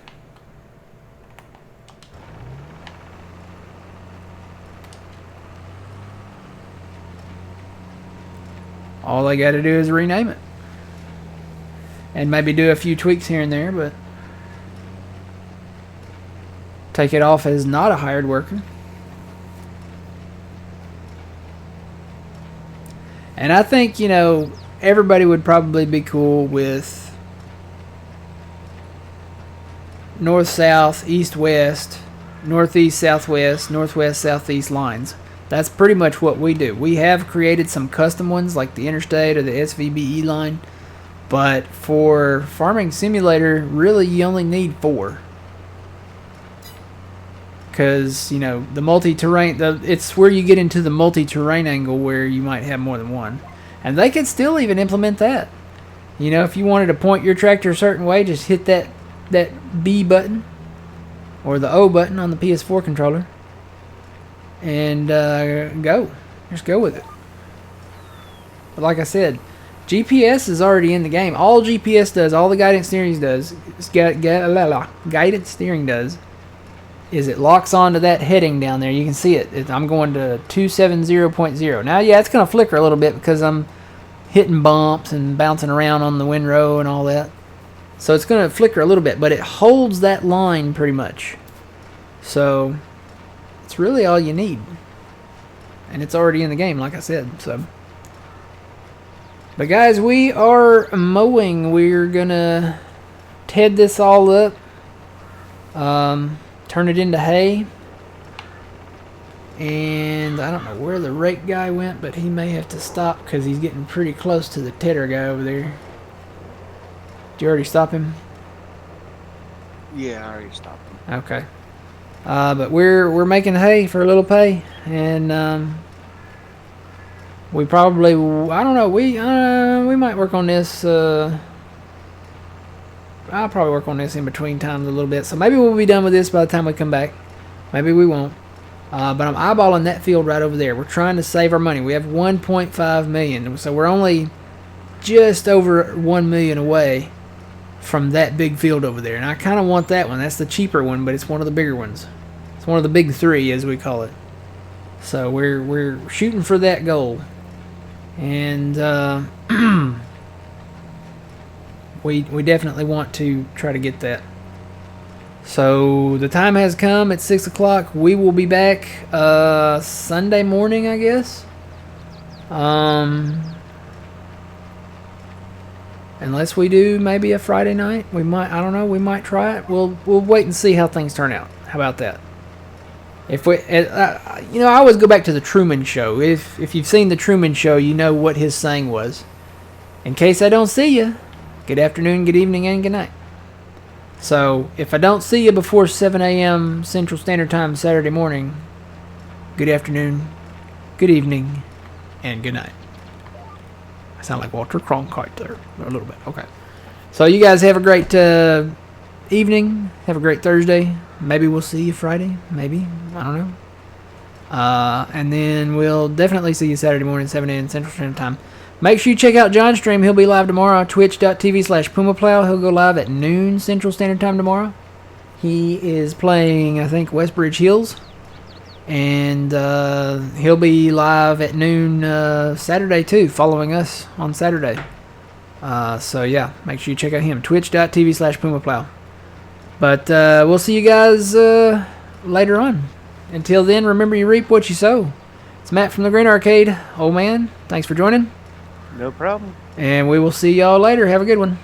All they got to do is rename it, and maybe do a few tweaks here and there, but take it off as not a hired worker. And I think, you know, everybody would probably be cool with north-south, east-west, northeast-southwest, northwest-southeast lines. That's pretty much what we do. We have created some custom ones like the interstate or the SVBE line, but for Farming Simulator, really you only need 4. Because, you know, the multi-terrain, it's where you get into the multi-terrain angle where you might have more than one. And they could still even implement that. You know, if you wanted to point your tractor a certain way, just hit that B button or the O button on the PS4 controller and go. Just go with it. But like I said, GPS is already in the game. All GPS does, all the guidance steering does, is it locks onto that heading down there. You can see it. I'm going to 270.0. Now, yeah, it's going to flicker a little bit because I'm hitting bumps and bouncing around on the windrow and all that. So it's going to flicker a little bit, but it holds that line pretty much. So it's really all you need. And it's already in the game, like I said. So, but guys, we are mowing. We're going to head this all up. Turn it into hay, and I don't know where the rake guy went, but he may have to stop because he's getting pretty close to the tedder guy over there. Did you already stop him? Yeah, I already stopped him. Okay. But we're making hay for a little pay, and we probably, I don't know, we might work on this. I'll probably work on this in between times a little bit. So maybe we'll be done with this by the time we come back. Maybe we won't. But I'm eyeballing that field right over there. We're trying to save our money. We have 1.5 million. So we're only just over 1 million away from that big field over there. And I kind of want that one. That's the cheaper one, but it's one of the bigger ones. It's one of the big 3, as we call it. So we're shooting for that goal. And we definitely want to try to get that. So the time has come. It's 6 o'clock. We will be back Sunday morning, I guess. Unless we do maybe a Friday night, we might. I don't know. We might try it. We'll wait and see how things turn out. How about that? If we, I always go back to the Truman Show. If you've seen the Truman Show, you know what his saying was. In case I don't see you, good afternoon, good evening, and good night. So if I don't see you before 7 a.m. Central Standard Time Saturday morning, good afternoon, good evening, and good night. I sound like Walter Cronkite there a little bit. Okay. So you guys have a great evening. Have a great Thursday. Maybe we'll see you Friday. Maybe. I don't know. And then we'll definitely see you Saturday morning, 7 a.m. Central Standard Time. Make sure you check out John's stream. He'll be live tomorrow. Twitch.tv/PumaPlow. He'll go live at noon Central Standard Time tomorrow. He is playing, I think, Westbridge Hills. And he'll be live at noon Saturday, too, following us on Saturday. So, yeah, make sure you check out him. Twitch.tv/PumaPlow. But we'll see you guys later on. Until then, remember you reap what you sow. It's Matt from the Green Arcade. Old man, thanks for joining. No problem. And we will see y'all later. Have a good one.